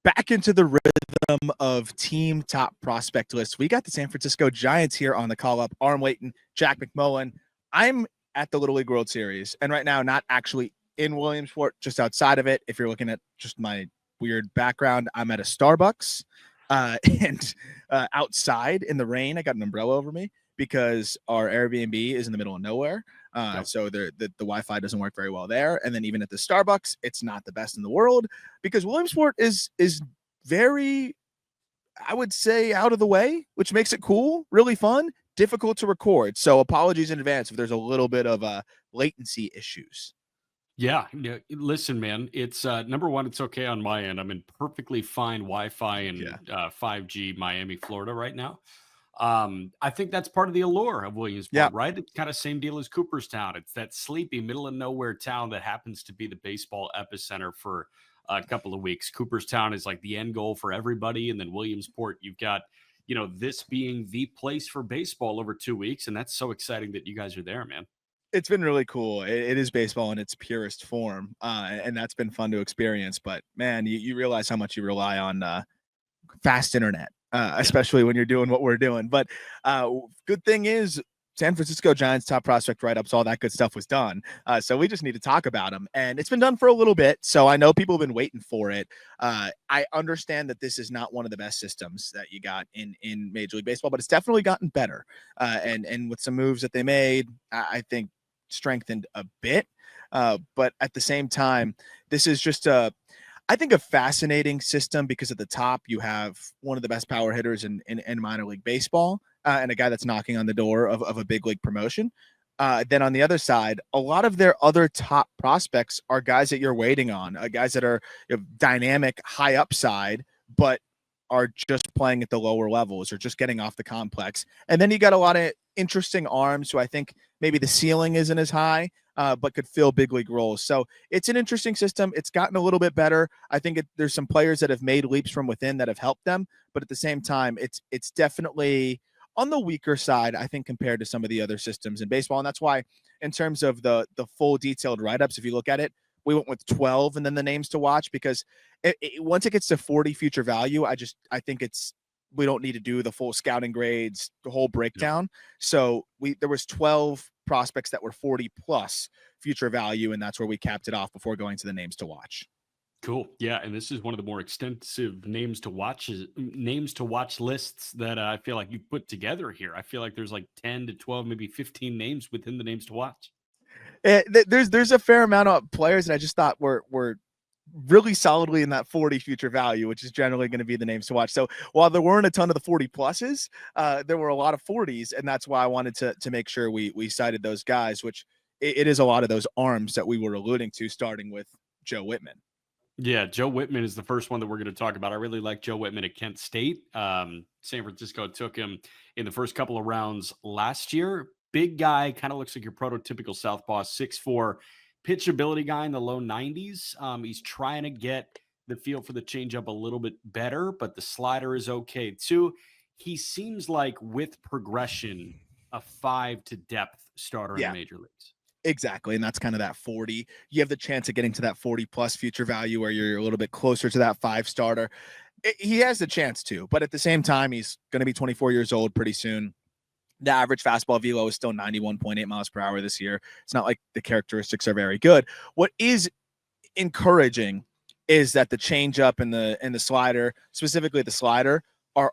Back into the rhythm of team top prospect lists. We got the San Francisco Giants here on the call up. Arm Layton, Jack McMullen. I'm at the Little League World Series, and right now, not actually in Williamsport, just outside of it. If you're looking at just my weird background, I'm at a Starbucks and outside in the rain. I got an umbrella over me because our Airbnb is in the middle of nowhere. So the Wi-Fi doesn't work very well there. And then even at the Starbucks, it's not the best in the world because Williamsport is very, I would say, out of the way, which makes it cool, really fun, difficult to record. So apologies in advance if there's a little bit of latency issues. Yeah, listen, man, it's number one, it's okay on my end. I'm in perfectly fine Wi-Fi and 5G Miami, Florida right now. I think that's part of the allure of Williamsport, right? It's kind of same deal as Cooperstown. It's that sleepy middle of nowhere town that happens to be the baseball epicenter for a couple of weeks. Cooperstown is like the end goal for everybody. And then Williamsport, you've got, this being the place for baseball over 2 weeks. And that's so exciting that you guys are there, man. It's been really cool. It is baseball in its purest form. And that's been fun to experience. But man, you realize how much you rely on fast internet. Especially when you're doing what we're doing. But good thing is San Francisco Giants top prospect write-ups, all that good stuff was done. So we just need to talk about them. And it's been done for a little bit. So I know people have been waiting for it. I understand that this is not one of the best systems that you got in Major League Baseball, but it's definitely gotten better. And with some moves that they made, I think strengthened a bit. But at the same time, this is just I think a fascinating system because at the top you have one of the best power hitters in minor league baseball and a guy that's knocking on the door of a big league promotion. Then on the other side, a lot of their other top prospects are guys that you're waiting on, guys that are dynamic, high upside, but are just playing at the lower levels or just getting off the complex. And then you got a lot of interesting arms who I think maybe the ceiling isn't as high, but could fill big league roles. So it's an interesting system. It's gotten a little bit better. I think there's some players that have made leaps from within that have helped them, but at the same time, it's definitely on the weaker side, I think, compared to some of the other systems in baseball. And that's why in terms of the full detailed write-ups, if you look at it, we went with 12 and then the names to watch because once it gets to 40 future value, I think we don't need to do the full scouting grades, the whole breakdown. So there was 12 prospects that were 40 plus future value, and that's where we capped it off before going to the names to watch. Cool. Yeah, and this is one of the more extensive names to watch lists that I feel like you put together here. I feel like there's like 10 to 12, maybe 15 names within the names to watch. There's a fair amount of players that I just thought were really solidly in that 40 future value, which is generally going to be the names to watch. So while there weren't a ton of the 40 pluses, there were a lot of 40s. And that's why I wanted to make sure we cited those guys, which it is a lot of those arms that we were alluding to, starting with Joe Whitman. Yeah, Joe Whitman is the first one that we're going to talk about. I really like Joe Whitman at Kent State. San Francisco took him in the first couple of rounds last year. Big guy, kind of looks like your prototypical southpaw, 6'4", pitchability guy in the low 90s. He's trying to get the feel for the changeup a little bit better, but the slider is okay too. He seems like with progression, a 5 to depth starter in the major leagues. Exactly. And that's kind of that 40. You have the chance of getting to that 40 plus future value where you're a little bit closer to that 5 starter. He has the chance to, but at the same time, he's going to be 24 years old pretty soon. The average fastball velo is still 91.8 miles per hour this year. It's not like the characteristics are very good. What is encouraging is that the changeup and the slider, specifically the slider, are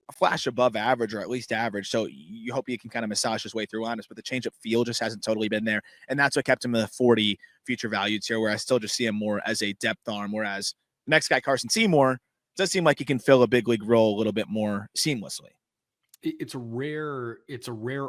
a flash above average or at least average. So you hope you can kind of massage his way through on us, but the changeup feel just hasn't totally been there. And that's what kept him in the 40 future value tier, where I still just see him more as a depth arm. Whereas the next guy, Carson Seymour, does seem like he can fill a big league role a little bit more seamlessly. It's a rare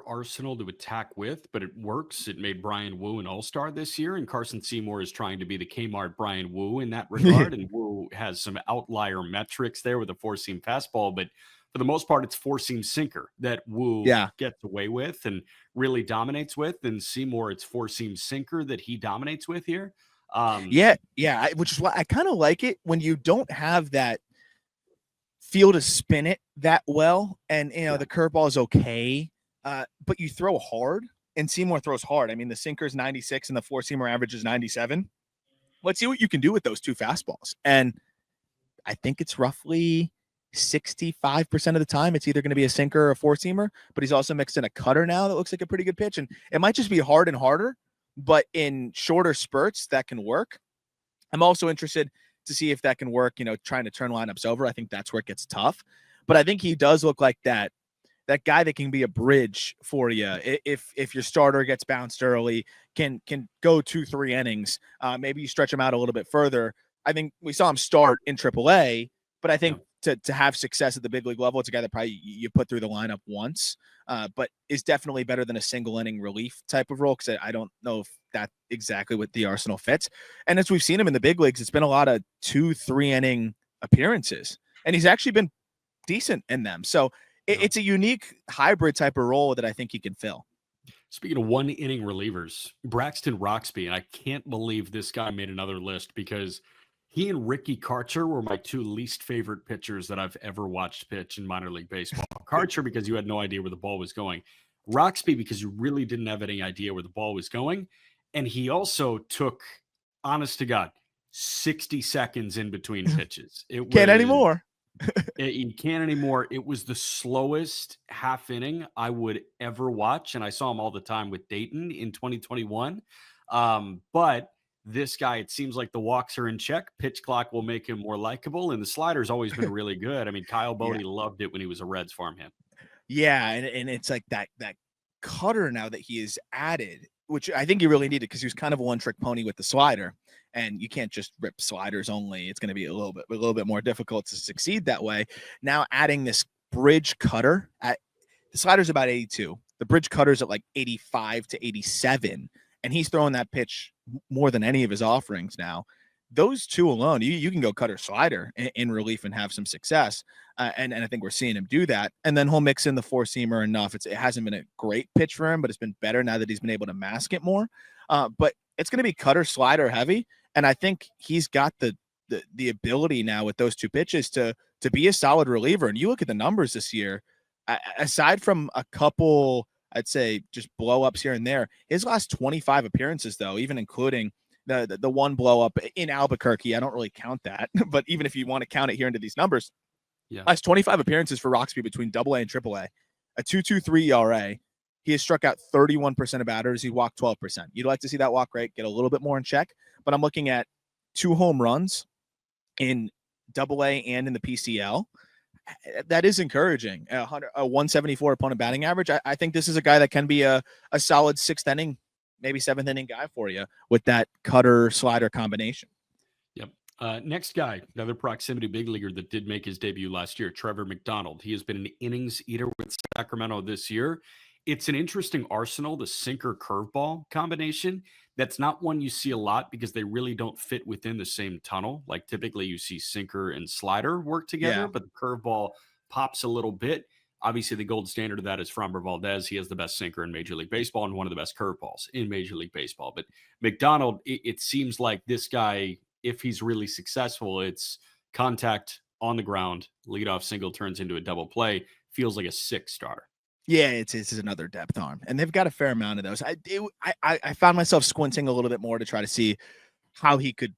arsenal to attack with, but it works. It made Brian Wu an all-star this year, and Carson Seymour is trying to be the Kmart Brian Wu in that regard. And Wu has some outlier metrics there with a 4-seam fastball, but for the most part, it's 4-seam sinker that Wu gets away with and really dominates with. And Seymour, it's 4-seam sinker that he dominates with here. Which is why I kind of like it when you don't have that feel to spin it that well. And, the curveball is okay, but you throw hard, and Seymour throws hard. I mean, the sinker is 96 and the 4-seamer average is 97. Let's see what you can do with those two fastballs. And I think it's roughly 65% of the time it's either going to be a sinker or a four-seamer, but he's also mixed in a cutter now that looks like a pretty good pitch. And it might just be hard and harder, but in shorter spurts that can work. I'm also interested to see if that can work, trying to turn lineups over. I think that's where it gets tough. But I think he does look like that guy that can be a bridge for you. If your starter gets bounced early, can go 2-3 innings. Maybe you stretch him out a little bit further. I think we saw him start in AAA, but I think to have success at the big league level, it's a guy that probably you put through the lineup once, but is definitely better than a single inning relief type of role, because I don't know if that's exactly what the arsenal fits. And as we've seen him in the big leagues, it's been a lot of 2-3 inning appearances, and he's actually been decent in them. So it's a unique hybrid type of role that I think he can fill. Speaking of one inning relievers, Braxton Roxby, and I can't believe this guy made another list, because he and Ricky Karcher were my two least favorite pitchers that I've ever watched pitch in minor league baseball. Karcher, because you had no idea where the ball was going. Roxby, because you really didn't have any idea where the ball was going. And he also took, honest to God, 60 seconds in between pitches. Can't anymore. You can't anymore. It was the slowest half inning I would ever watch, and I saw him all the time with Dayton in 2021. But this guy, it seems like the walks are in check. Pitch clock will make him more likable, and the slider's always been really good. I mean, Kyle Bodie loved it when he was a Reds farmhand. Yeah, and it's like that cutter now that he has added, which I think he really needed, because he was kind of a one-trick pony with the slider, and you can't just rip sliders only. It's going to be a little bit more difficult to succeed that way. Now adding this bridge cutter, the slider's about 82. The bridge cutter's at like 85 to 87, and he's throwing that pitch more than any of his offerings now. Those two alone, you can go cutter slider in relief and have some success. And I think we're seeing him do that. And then he'll mix in the four-seamer enough. It hasn't been a great pitch for him, but it's been better now that he's been able to mask it more. But it's going to be cutter slider heavy. And I think he's got the ability now with those two pitches to be a solid reliever. And you look at the numbers this year, aside from a couple, I'd say just blow-ups here and there, his last 25 appearances, though, even including the one blow-up in Albuquerque, I don't really count that. But even if you want to count it here into these numbers, last 25 appearances for Roxby between AA and AAA, a 2.23 ERA. He has struck out 31% of batters. He walked 12%. You'd like to see that walk rate get a little bit more in check, but I'm looking at 2 home runs in AA and in the PCL. That is encouraging. A 174 opponent batting average. I think this is a guy that can be a solid 6th inning, maybe 7th inning guy for you with that cutter slider combination. Yep. Next guy, another proximity big leaguer that did make his debut last year, Trevor McDonald. He has been an innings eater with Sacramento this year. It's an interesting arsenal, the sinker curveball combination. That's not one you see a lot because they really don't fit within the same tunnel. Like typically you see sinker and slider work together, but the curveball pops a little bit. Obviously, the gold standard of that is Framber Valdez. He has the best sinker in Major League Baseball and one of the best curveballs in Major League Baseball. But McDonald, it seems like this guy, if he's really successful, it's contact on the ground, leadoff single turns into a double play, feels like a 6 starter. Yeah, it's another depth arm, and they've got a fair amount of those. I found myself squinting a little bit more to try to see how he could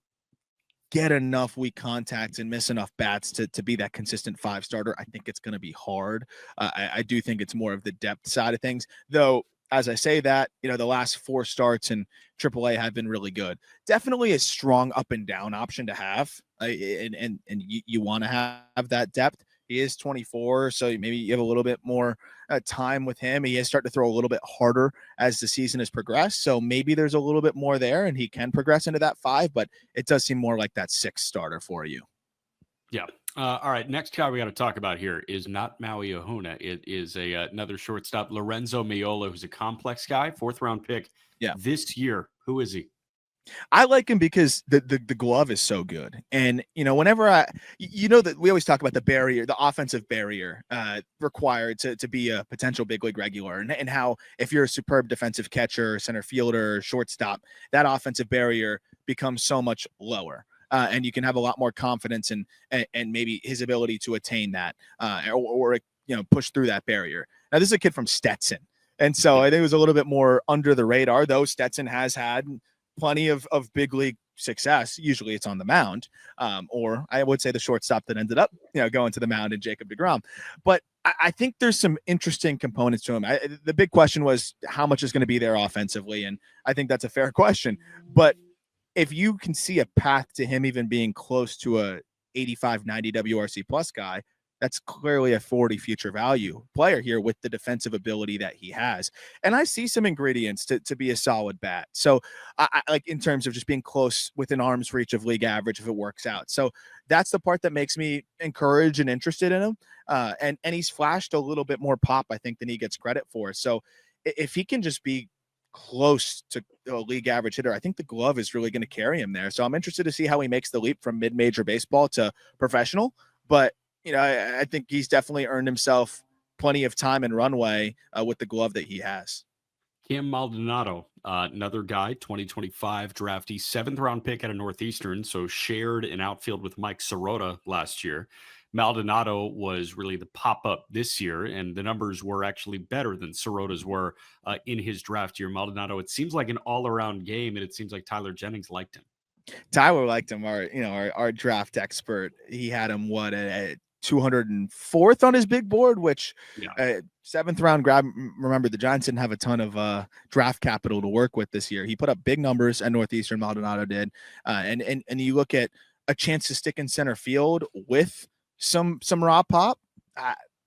get enough weak contacts and miss enough bats to be that consistent 5 starter. I think it's going to be hard. I do think it's more of the depth side of things, though. As I say that, the last 4 starts in AAA have been really good. Definitely a strong up and down option to have, and you want to have that depth. He is 24, so maybe you have a little bit more time with him. He is starting to throw a little bit harder as the season has progressed, so maybe there's a little bit more there, and he can progress into that 5, but it does seem more like that 6 starter for you. Yeah. All right. Next guy we got to talk about here is not Maui Ahuna. It is another shortstop, Lorenzo Miola, who's a complex guy, 4th round pick this year. Who is he? I like him because the glove is so good. And, whenever that we always talk about the barrier, the offensive barrier required to be a potential big league regular, and how if you're a superb defensive catcher, center fielder, shortstop, that offensive barrier becomes so much lower. And you can have a lot more confidence in and maybe his ability to attain that or push through that barrier. Now, this is a kid from Stetson. And so I think it was a little bit more under the radar, though Stetson has had plenty of big league success, usually it's on the mound, or I would say the shortstop that ended up, going to the mound in Jacob deGrom. But I think there's some interesting components to him. The big question was how much is going to be there offensively, and I think that's a fair question. But if you can see a path to him even being close to a 85, 90 WRC plus guy, that's clearly a 40 future value player here with the defensive ability that he has. And I see some ingredients to be a solid bat. So I like in terms of just being close within arm's reach of league average if it works out. So that's the part that makes me encouraged and interested in him. And he's flashed a little bit more pop, I think, than he gets credit for. So if he can just be close to a league average hitter, I think the glove is really going to carry him there. So I'm interested to see how he makes the leap from mid-major baseball to professional. But I think he's definitely earned himself plenty of time and runway with the glove that he has. Cam Maldonado, another guy, 2025 draftee, 7th round pick out of Northeastern, so shared an outfield with Mike Sirota last year. Maldonado was really the pop-up this year, and the numbers were actually better than Sirota's were in his draft year. Maldonado, it seems like an all-around game, and it seems like Tyler Jennings liked him. Tyler liked him, our draft expert. He had him at 204th on his big board, which 7th round grab. Remember, the Giants didn't have a ton of draft capital to work with this year. He put up big numbers at Northeastern, Maldonado did. And you look at a chance to stick in center field with some raw pop,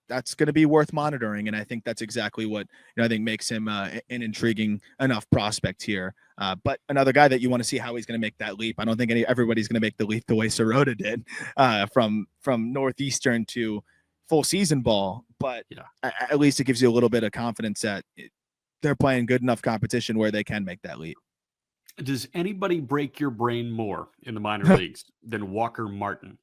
that's going to be worth monitoring. And I think that's exactly what I think makes him an intriguing enough prospect here. But another guy that you want to see how he's going to make that leap. I don't think everybody's going to make the leap the way Sirota did from Northeastern to full season ball. But at least it gives you a little bit of confidence that they're playing good enough competition where they can make that leap. Does anybody break your brain more in the minor leagues than Walker Martin?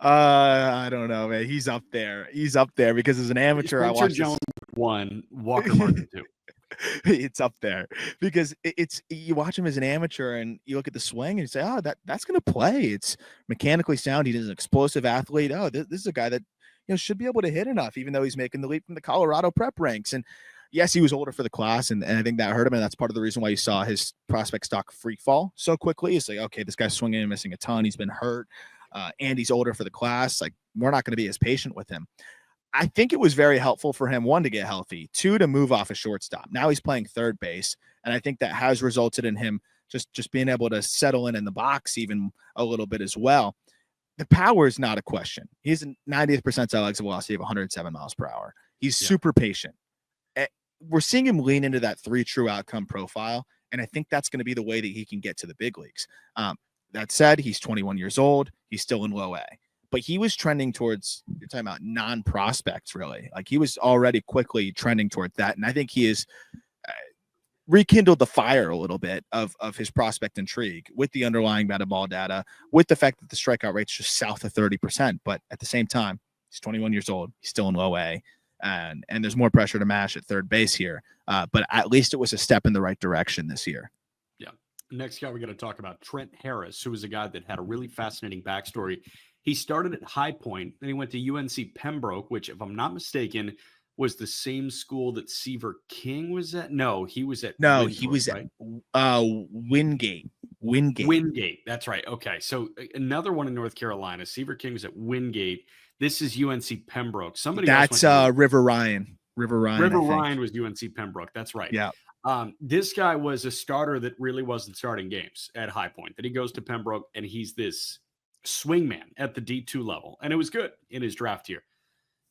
I don't know, man. He's up there because as an amateur, Spencer Jones 1, Walker Martin 2. It's up there because it's you watch him as an amateur and you look at the swing and you say, oh, that's going to play. It's mechanically sound. He's an explosive athlete. Oh, this is a guy that should be able to hit enough, even though he's making the leap from the Colorado prep ranks. And yes, he was older for the class, and I think that hurt him. And that's part of the reason why you saw his prospect stock free fall so quickly. It's like, okay, this guy's swinging and missing a ton. He's been hurt. And he's older for the class. Like, we're not going to be as patient with him. I think it was very helpful for him, 1, to get healthy, 2, to move off a shortstop. Now he's playing third base, and I think that has resulted in him just being able to settle in the box even a little bit as well. The power is not a question. He's a 90th percentile exit velocity of 107 miles per hour. He's super patient. We're seeing him lean into that 3 true outcome profile, and I think that's going to be the way that he can get to the big leagues. That said, he's 21 years old. He's still in low A. But he was trending towards, you're talking about non-prospects, really. Like, he was already quickly trending towards that. And I think he has rekindled the fire a little bit of his prospect intrigue with the underlying batted ball data, with the fact that the strikeout rate's just south of 30%. But at the same time, he's 21 years old. He's still in low A. And there's more pressure to mash at third base here. But at least it was a step in the right direction this year. Yeah. Next guy we're going to talk about, Trent Harris, who was a guy that had a really fascinating backstory. He started at High Point, then he went to UNC Pembroke, which, if I'm not mistaken, was the same school that Seaver King was at. No, he was at he was right? At Wingate. Wingate. That's right. Okay. So another one in North Carolina. Seaver King was at Wingate. This is UNC Pembroke. That's River Ryan. River Ryan was UNC Pembroke. That's right. Yeah. This guy was a starter that really wasn't starting games at High Point. Then he goes to Pembroke, and he's this swingman at the D2 level, and it was good in his draft year.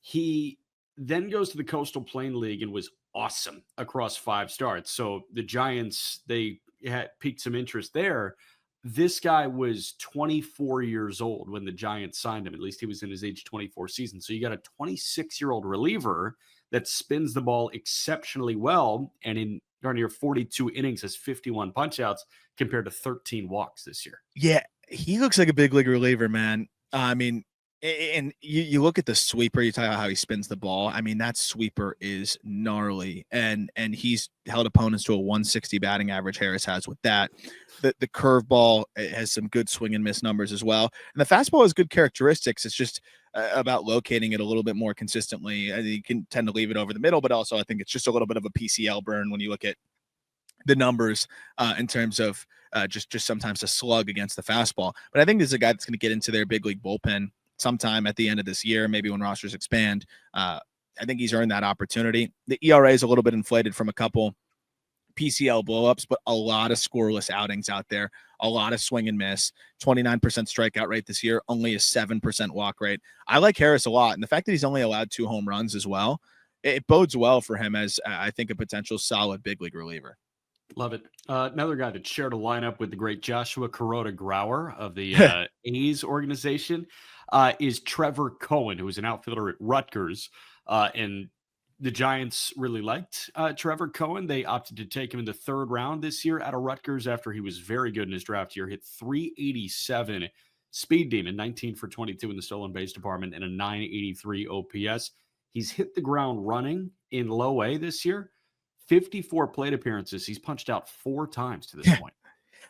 He then goes to the Coastal Plain League and was awesome across 5 starts. So the Giants, they had piqued some interest there. This guy was 24 years old when the Giants signed him. At least he was in his age 24 season. So you got a 26-year-old reliever that spins the ball exceptionally well, and in darn near 42 innings has 51 punchouts compared to 13 walks this year. Yeah, he looks like a big league reliever, man. I mean, and you look at the sweeper, you talk about how he spins the ball. I mean, that sweeper is gnarly, and he's held opponents to a 160 batting average. Harris has with that. The curveball has some good swing and miss numbers as well. And the fastball has good characteristics. It's just about locating it a little bit more consistently. You can tend to leave it over the middle, but also I think it's just a little bit of a PCL burn when you look at the numbers in terms of just sometimes a slug against the fastball. But I think this is a guy that's going to get into their big league bullpen sometime at the end of this year, maybe when rosters expand. I think he's earned that opportunity. The ERA is a little bit inflated from a couple PCL blowups, but a lot of scoreless outings out there, a lot of swing and miss, 29% strikeout rate this year, only a 7% walk rate. I like Harris a lot. And the fact that he's only allowed 2 home runs as well, it bodes well for him as I think a potential solid big league reliever. Love it. Another guy that shared a lineup with the great Joshua Grauer of the A's organization is Trevor Cohen, who is an outfielder at Rutgers. And the Giants really liked Trevor Cohen. They opted to take him in the 3rd round this year out of Rutgers after he was very good in his draft year. Hit 387 speed demon, 19 for 22 in the stolen base department, and a 983 OPS. He's hit the ground running in low A this year. 54 plate appearances. He's punched out 4 times to this point.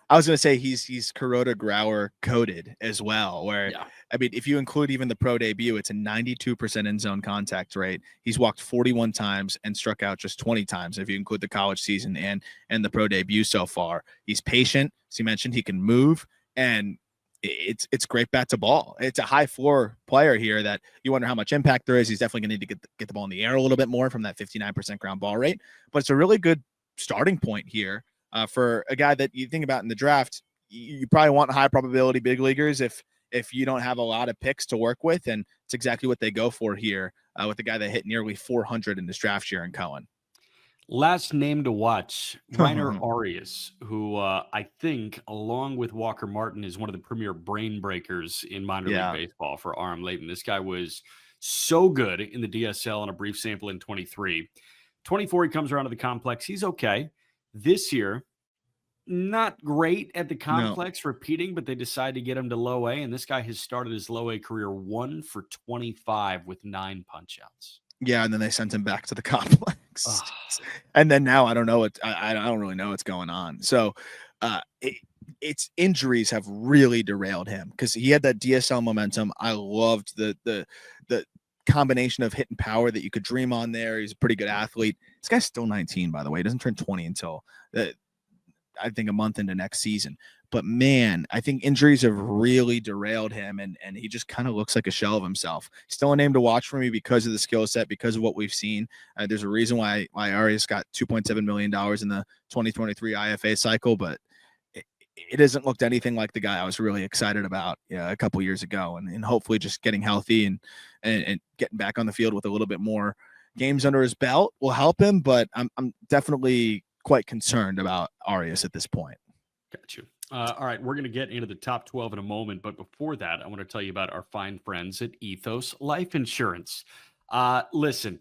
I was going to say he's Grauer coded as well, where, I mean, if you include even the pro debut, it's a 92% in zone contact rate. He's walked 41 times and struck out just 20 times. If you include the college season and the pro debut so far, he's patient. As you mentioned, he can move, and it's great bat to ball. It's a high floor player here that you wonder how much impact there is. He's definitely going to need to get the ball in the air a little bit more from that 59% ground ball rate, but it's a really good starting point here for a guy that you think about in the draft. You probably want high probability big leaguers if you don't have a lot of picks to work with, and it's exactly what they go for here with the guy that hit nearly 400 in this draft year in Cohen. Last name to watch, Rainer Arias, who I think, along with Walker Martin, is one of the premier brain breakers in minor league baseball for Aram Leighton. This guy was so good in the DSL on a brief sample in 23. 24, he comes around to the complex. He's okay. This year, not great at the complex, repeating, but they decide to get him to low A, and this guy has started his low A career 1 for 25 with 9 punch-outs. Yeah, and then they sent him back to the complex. And then now I don't know I don't really know what's going on. So it's injuries have really derailed him because he had that DSL momentum. I loved the combination of hit and power that you could dream on there. He's a pretty good athlete. This guy's still 19, by the way. He doesn't turn 20 until I think a month into next season. But man, I think injuries have really derailed him, and he just kind of looks like a shell of himself. Still a name to watch for me because of the skill set, because of what we've seen. There's a reason why Arias got $2.7 million in the 2023 IFA cycle, but it hasn't looked anything like the guy I was really excited about a couple years ago. And hopefully just getting healthy and getting back on the field with a little bit more games under his belt will help him. But I'm definitely quite concerned about Arias at this point. Got you. All right, we're going to get into the top 12 in a moment, but before that, I want to tell you about our fine friends at Ethos Life Insurance. Listen,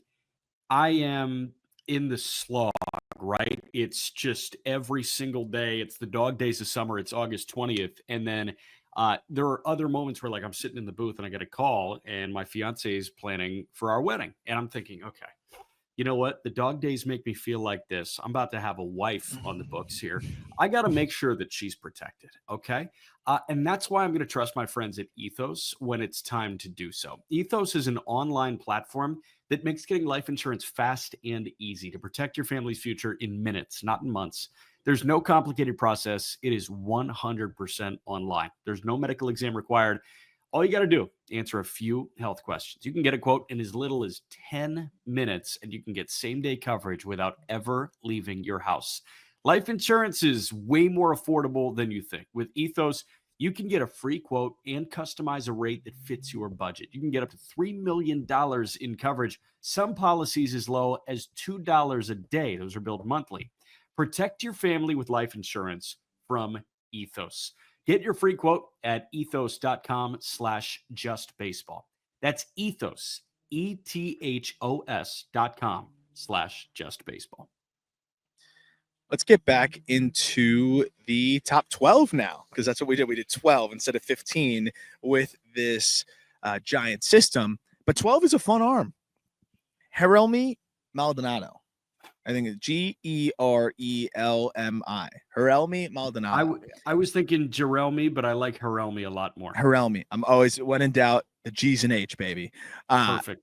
I am in the slog, right? It's just every single day. It's the dog days of summer. It's August 20th, and then there are other moments where, like, I'm sitting in the booth and I get a call, and my fiance is planning for our wedding, and I'm thinking, okay, you know what? The dog days make me feel like this. I'm about to have a wife on the books here. I got to make sure that she's protected. Okay. And that's why I'm going to trust my friends at Ethos when it's time to do so. Ethos is an online platform that makes getting life insurance fast and easy to protect your family's future in minutes, not in months. There's no complicated process. It is 100% online. There's no medical exam required. All you got to do, answer a few health questions. You can get a quote in as little as 10 minutes, and you can get same-day coverage without ever leaving your house. Life insurance is way more affordable than you think. With Ethos, you can get a free quote and customize a rate that fits your budget. You can get up to $3 million in coverage. Some policies as low as $2 a day. Those are billed monthly. Protect your family with life insurance from Ethos. Get your free quote at ethos.com/justbaseball. That's ethos, ethos.com/justbaseball. Let's get back into the top 12 now, because that's what we did. We did 12 instead of 15 with this giant system. But 12 is a fun arm. Gerelmi Maldonado. I think it's Gerelmi. Gerelmi Maldonado. I was thinking Gerelmi, but I like Gerelmi a lot more. Gerelmi. I'm always, when in doubt, the G's and H, baby. Perfect.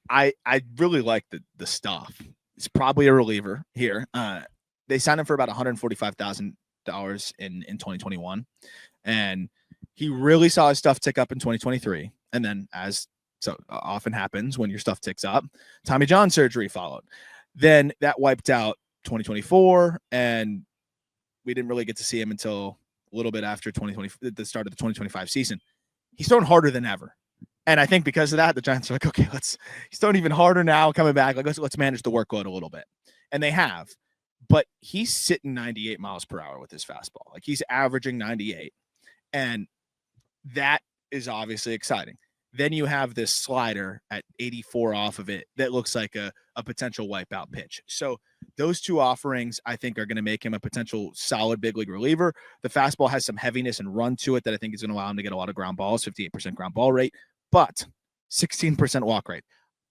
I really like the stuff. It's probably a reliever here. they signed him for about $145,000 in 2021, and he really saw his stuff tick up in 2023. And then, as so often happens when your stuff ticks up, Tommy John surgery followed. Then that wiped out 2024, and we didn't really get to see him until a little bit after the start of the 2025 season. He's thrown harder than ever. And I think because of that, the Giants are like, okay, he's throwing even harder now coming back. Like, let's manage the workload a little bit. And they have, but he's sitting 98 miles per hour with his fastball. Like, he's averaging 98. And that is obviously exciting. Then you have this slider at 84 off of it that looks like a potential wipeout pitch. So those two offerings, I think, are going to make him a potential solid big league reliever. The fastball has some heaviness and run to it that I think is going to allow him to get a lot of ground balls, 58% ground ball rate, but 16% walk rate.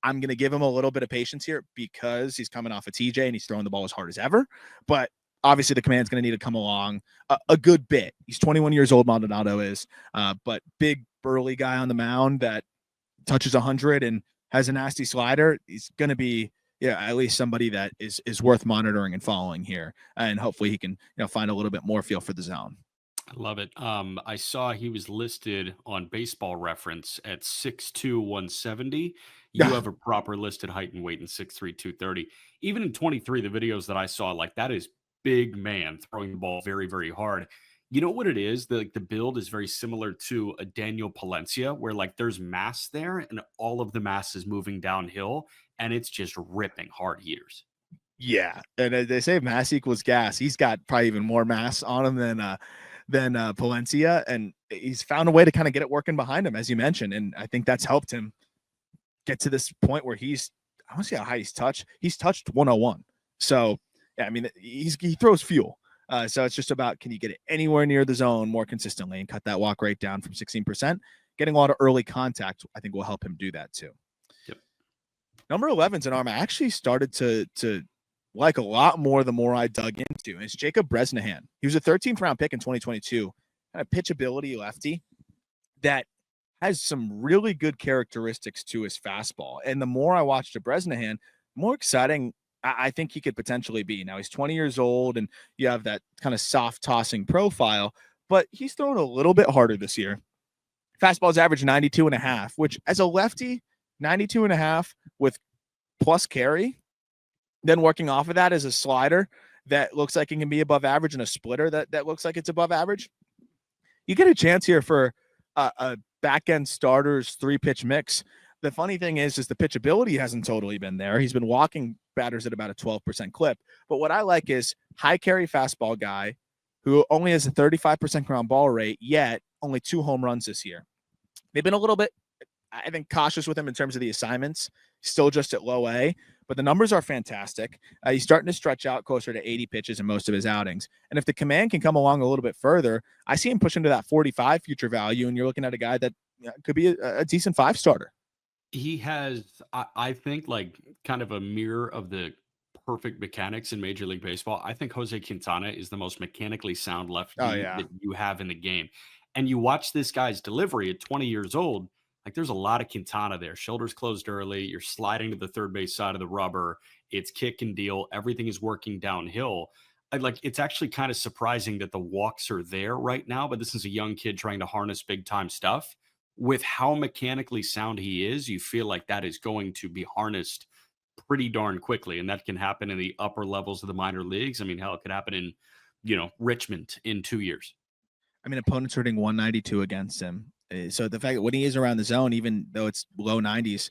I'm going to give him a little bit of patience here because he's coming off a TJ and he's throwing the ball as hard as ever. But obviously the command's going to need to come along a good bit. He's 21 years old, Maldonado is, but big, burly guy on the mound that touches 100 and has a nasty slider. He's going to be, at least somebody that is worth monitoring and following here. And hopefully he can, find a little bit more feel for the zone. I love it. I saw he was listed on Baseball Reference at 6'2", 170. You have a proper listed height and weight in 6'3", 230. Even in 23, the videos that I saw, like, that is big man throwing the ball very, very hard. You know what it is? The build is very similar to a Daniel Palencia, where, like, there's mass there and all of the mass is moving downhill and it's just ripping hard heaters. Yeah. And they say mass equals gas. He's got probably even more mass on him than Palencia, and he's found a way to kind of get it working behind him, as you mentioned. And I think that's helped him get to this point where I want to see how high he's touched. He's touched 101. So, yeah, I mean, he throws fuel. So it's just about, can you get it anywhere near the zone more consistently and cut that walk rate down from 16%? Getting a lot of early contact, I think, will help him do that too. Yep. Number 11's an arm I actually started to like a lot more the more I dug into. And it's Jacob Bresnahan. He was a 13th round pick in 2022. Kind of pitchability lefty that has some really good characteristics to his fastball. And the more I watched Bresnahan, the more exciting I think he could potentially be. Now, he's 20 years old, and you have that kind of soft tossing profile, but he's thrown a little bit harder this year. Fastball's average 92.5, which as a lefty, 92.5 with plus carry, then working off of that is a slider that looks like it can be above average and a splitter that looks like it's above average. You get a chance here for a back-end starter's 3-pitch mix. The funny thing is the pitchability hasn't totally been there. He's been walking batters at about a 12% clip. But what I like is high carry fastball guy who only has a 35% ground ball rate, yet only 2 home runs this year. They've been a little bit, I think, cautious with him in terms of the assignments. Still just at low A, but the numbers are fantastic. He's starting to stretch out closer to 80 pitches in most of his outings. And if the command can come along a little bit further, I see him pushing to that 45 future value, and you're looking at a guy that could be a decent 5-starter. He has, I think, like, kind of a mirror of the perfect mechanics in Major League Baseball. I think Jose Quintana is the most mechanically sound lefty that you have in the game. And you watch this guy's delivery at 20 years old, like, there's a lot of Quintana there. Shoulders closed early. You're sliding to the third base side of the rubber. It's kick and deal. Everything is working downhill. It's actually kind of surprising that the walks are there right now, but this is a young kid trying to harness big time stuff. With how mechanically sound he is, you feel like that is going to be harnessed pretty darn quickly. And that can happen in the upper levels of the minor leagues. I mean, hell, it could happen in, Richmond in 2 years. I mean, opponents are hitting 192 against him. So the fact that when he is around the zone, even though it's low 90s,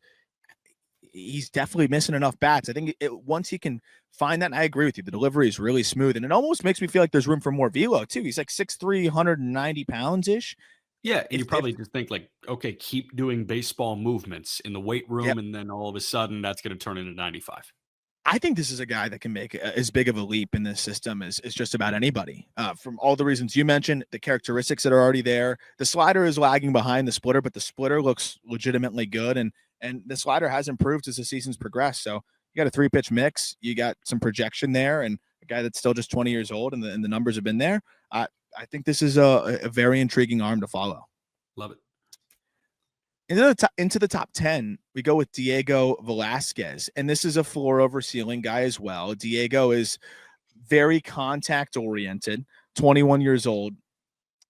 he's definitely missing enough bats. I think once he can find that, and I agree with you, the delivery is really smooth. And it almost makes me feel like there's room for more velo, too. He's like 6'3", 190 pounds-ish. Yeah, and you probably just think, like, okay, keep doing baseball movements in the weight room, and then all of a sudden that's going to turn into 95. I think this is a guy that can make as big of a leap in this system as just about anybody. From all the reasons you mentioned, the characteristics that are already there. The slider is lagging behind the splitter, but the splitter looks legitimately good, and the slider has improved as the season's progressed. So you got a 3-pitch mix, you got some projection there, and a guy that's still just 20 years old, and the numbers have been there. I think this is a very intriguing arm to follow. Love it. Into the top 10, we go with Diego Velasquez, and this is a floor over ceiling guy as well. Diego is very contact oriented, 21 years old.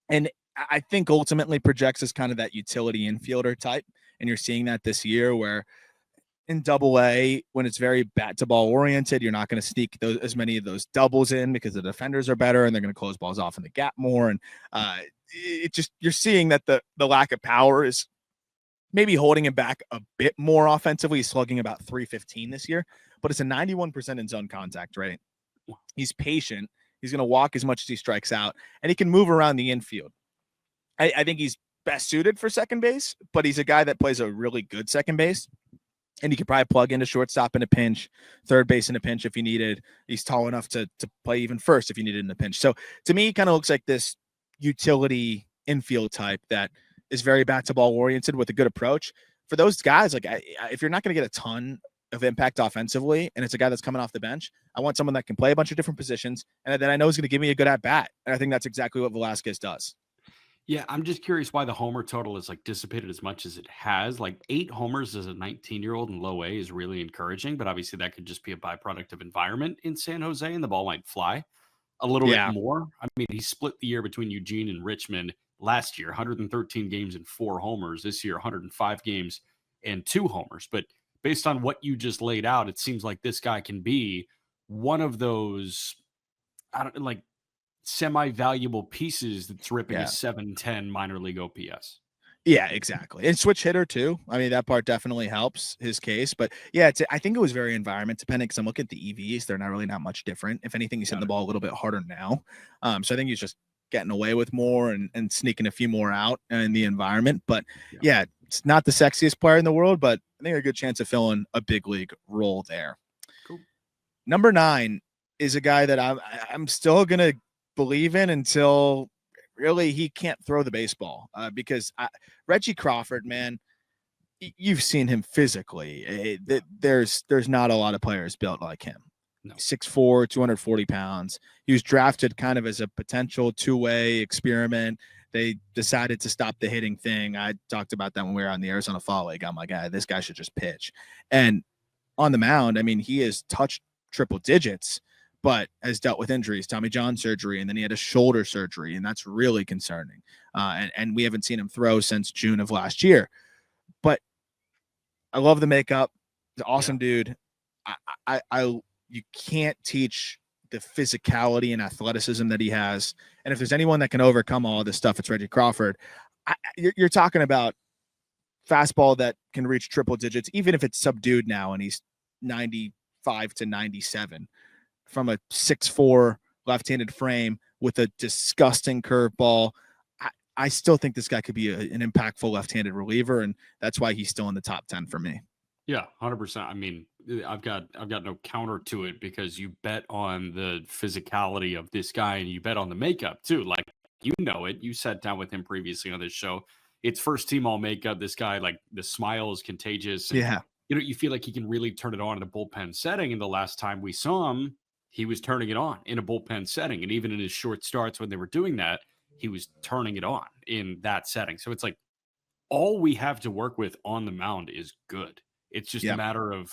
And I think ultimately projects as kind of that utility infielder type. And you're seeing that this year where in Double-A, when it's very bat to ball oriented, you're not going to sneak as many of those doubles in because the defenders are better and they're going to close balls off in the gap more. And you're seeing that the lack of power is maybe holding him back a bit more offensively. He's slugging about 315 this year, but it's a 91% in zone contact rate. He's patient. He's going to walk as much as he strikes out, and he can move around the infield. I think he's best suited for second base, but he's a guy that plays a really good second base, and he could probably plug into shortstop in a pinch, third base in a pinch if you needed. He's tall enough to play even first if you needed in a pinch. So to me, he kind of looks like this utility infield type that is very bat to ball oriented with a good approach. For those guys, like if you're not going to get a ton of impact offensively, and it's a guy that's coming off the bench, I want someone that can play a bunch of different positions and that I know is going to give me a good at bat. And I think that's exactly what Velasquez does. Yeah, I'm just curious why the homer total is like dissipated as much as it has. Like 8 homers as a 19-year-old in low A is really encouraging, but obviously that could just be a byproduct of environment in San Jose, and the ball might fly a little bit more. I mean, he split the year between Eugene and Richmond last year, 113 games and 4 homers. This year, 105 games and 2 homers. But based on what you just laid out, it seems like this guy can be one of those, semi-valuable pieces that's ripping a 710 minor league OPS. Yeah, exactly. And switch hitter too. I mean, that part definitely helps his case. But yeah, I think it was very environment dependent, because I'm looking at the EVs. They're not much different. If anything, he's hitting the ball a little bit harder now. So I think he's just getting away with more and sneaking a few more out in the environment. But yeah, it's not the sexiest player in the world, but I think a good chance of filling a big league role there. Cool. Number 9 is a guy that I'm still going to believe in until really he can't throw the baseball, because Reggie Crawford, man, you've seen him physically. There's not a lot of players built like him. No. 6'4", 240 pounds. He was drafted kind of as a potential two-way experiment. They decided to stop the hitting thing. I talked about that when we were on the Arizona Fall League. I'm like, this guy should just pitch. And on the mound, I mean, he has touched triple digits, but has dealt with injuries, Tommy John surgery, and then he had a shoulder surgery, and that's really concerning. And we haven't seen him throw since June of last year. But I love the makeup. He's an awesome dude. You can't teach the physicality and athleticism that he has. And if there's anyone that can overcome all this stuff, it's Reggie Crawford. You're talking about fastball that can reach triple digits, even if it's subdued now and he's 95 to 97. From a 6'4" left-handed frame with a disgusting curveball. I still think this guy could be an impactful left-handed reliever, and that's why he's still in the top 10 for me. Yeah, 100%. I mean, I've got no counter to it, because you bet on the physicality of this guy and you bet on the makeup too. Like, you know it. You sat down with him previously on this show. It's first team all makeup. This guy, like, the smile is contagious. And, you feel like he can really turn it on in a bullpen setting. And the last time we saw him, he was turning it on in a bullpen setting. And even in his short starts when they were doing that, he was turning it on in that setting. So it's like all we have to work with on the mound is good. It's just a matter of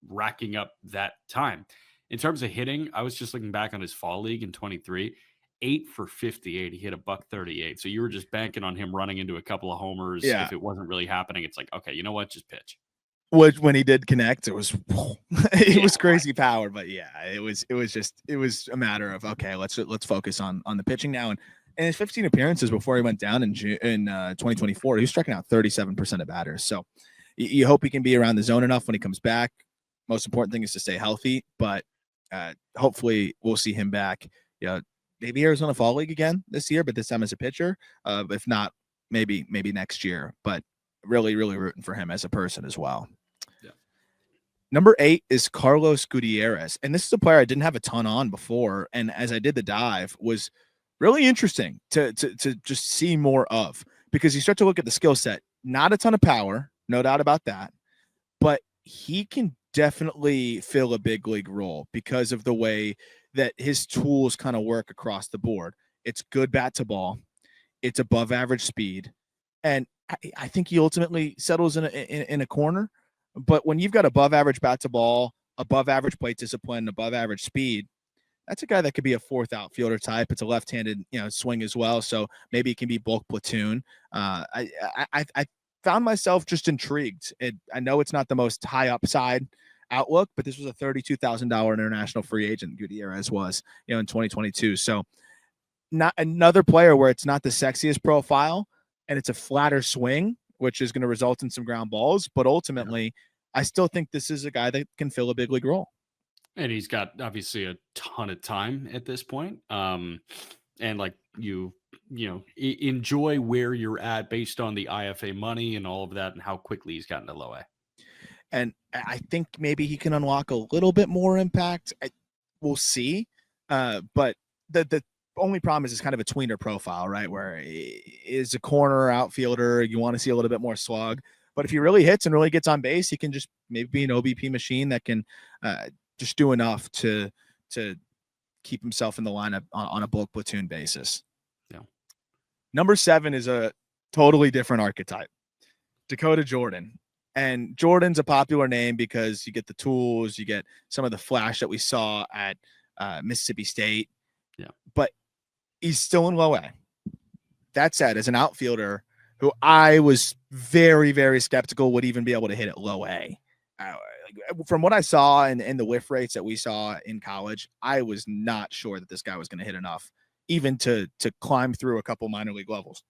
racking up that time. In terms of hitting, I was just looking back on his fall league in 23, 8 for 58. He hit a $138. So you were just banking on him running into a couple of homers. Yeah. If it wasn't really happening, it's like, okay, you know what? Just pitch. When he did connect, it was was crazy power, but it was a matter of, okay, let's focus on the pitching now. And his 15 appearances before he went down in 2024, he was striking out 37% of batters. So you hope he can be around the zone enough when he comes back. Most important thing is to stay healthy, but hopefully we'll see him back. Maybe Arizona Fall League again this year, but this time as a pitcher. If not, maybe next year. But really, really rooting for him as a person as well. Number 8 is Carlos Gutierrez. And this is a player I didn't have a ton on before. And as I did the dive, was really interesting to just see more of, because you start to look at the skill set, not a ton of power, no doubt about that, but he can definitely fill a big league role because of the way that his tools kind of work across the board. It's good bat to ball. It's above average speed. And I think he ultimately settles in a corner. But when you've got above average bat to ball, above average plate discipline, above average speed, that's a guy that could be a fourth outfielder type. It's a left-handed, swing as well. So maybe it can be bulk platoon. I found myself just intrigued. I know it's not the most high upside outlook, but this was a $32,000 international free agent. Gutierrez was, in 2022. So not another player where it's not the sexiest profile and it's a flatter swing, which is going to result in some ground balls. But ultimately, I still think this is a guy that can fill a big league role. And he's got obviously a ton of time at this point. And like enjoy where you're at based on the IFA money and all of that and how quickly he's gotten to low A. And I think maybe he can unlock a little bit more impact. We'll see. But the only problem is it's kind of a tweener profile, right? Where he is a corner outfielder. You want to see a little bit more slug. But if he really hits and really gets on base, he can just maybe be an OBP machine that can just do enough to keep himself in the lineup on a bulk platoon basis. Yeah. Number 7 is a totally different archetype. Dakota Jordan. And Jordan's a popular name because you get the tools, you get some of the flash that we saw at Mississippi State. Yeah. But he's still in low A. That said, as an outfielder who I was very, very skeptical would even be able to hit at low A. From what I saw and the whiff rates that we saw in college, I was not sure that this guy was going to hit enough, even to climb through a couple minor league levels.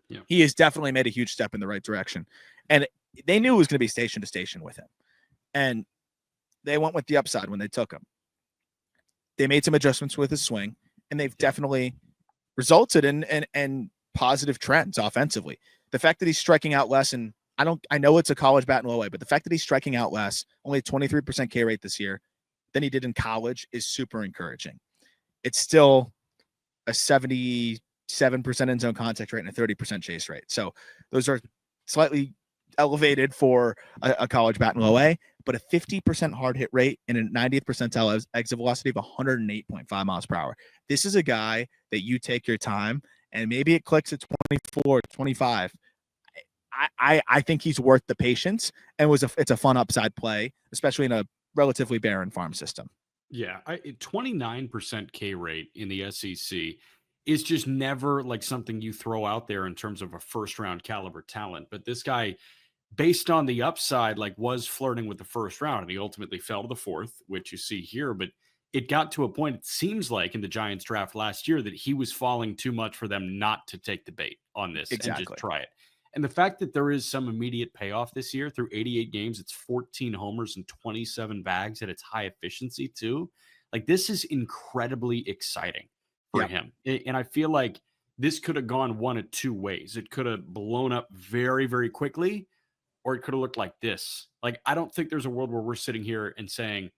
Yeah. He has definitely made a huge step in the right direction. And they knew it was going to be station to station with him. And they went with the upside when they took him. They made some adjustments with his swing, and they've definitely resulted in positive trends offensively. The fact that he's striking out less, and I know it's a college bat in low A, but the fact that he's striking out less, only 23% K rate this year than he did in college is super encouraging. It's still a 77% end zone contact rate and a 30% chase rate. So those are slightly elevated for a college bat in low A, but a 50% hard hit rate and a 90th percentile exit velocity of 108.5 miles per hour. This is a guy that you take your time and maybe it clicks at 24, 25. I think he's worth the patience and it's a fun upside play, especially in a relatively barren farm system. Yeah. 29% K rate in the SEC is just never like something you throw out there in terms of a first round caliber talent. But this guy, based on the upside, like was flirting with the first round and he ultimately fell to the fourth, which you see here. But it got to a point, it seems like in the Giants draft last year, that he was falling too much for them not to take the bait on this and just try it. And the fact that there is some immediate payoff this year through 88 games, it's 14 homers and 27 bags at its high efficiency too. Like this is incredibly exciting for him. And I feel like this could have gone one of two ways. It could have blown up very, very quickly, or it could have looked like this. Like, I don't think there's a world where we're sitting here and saying,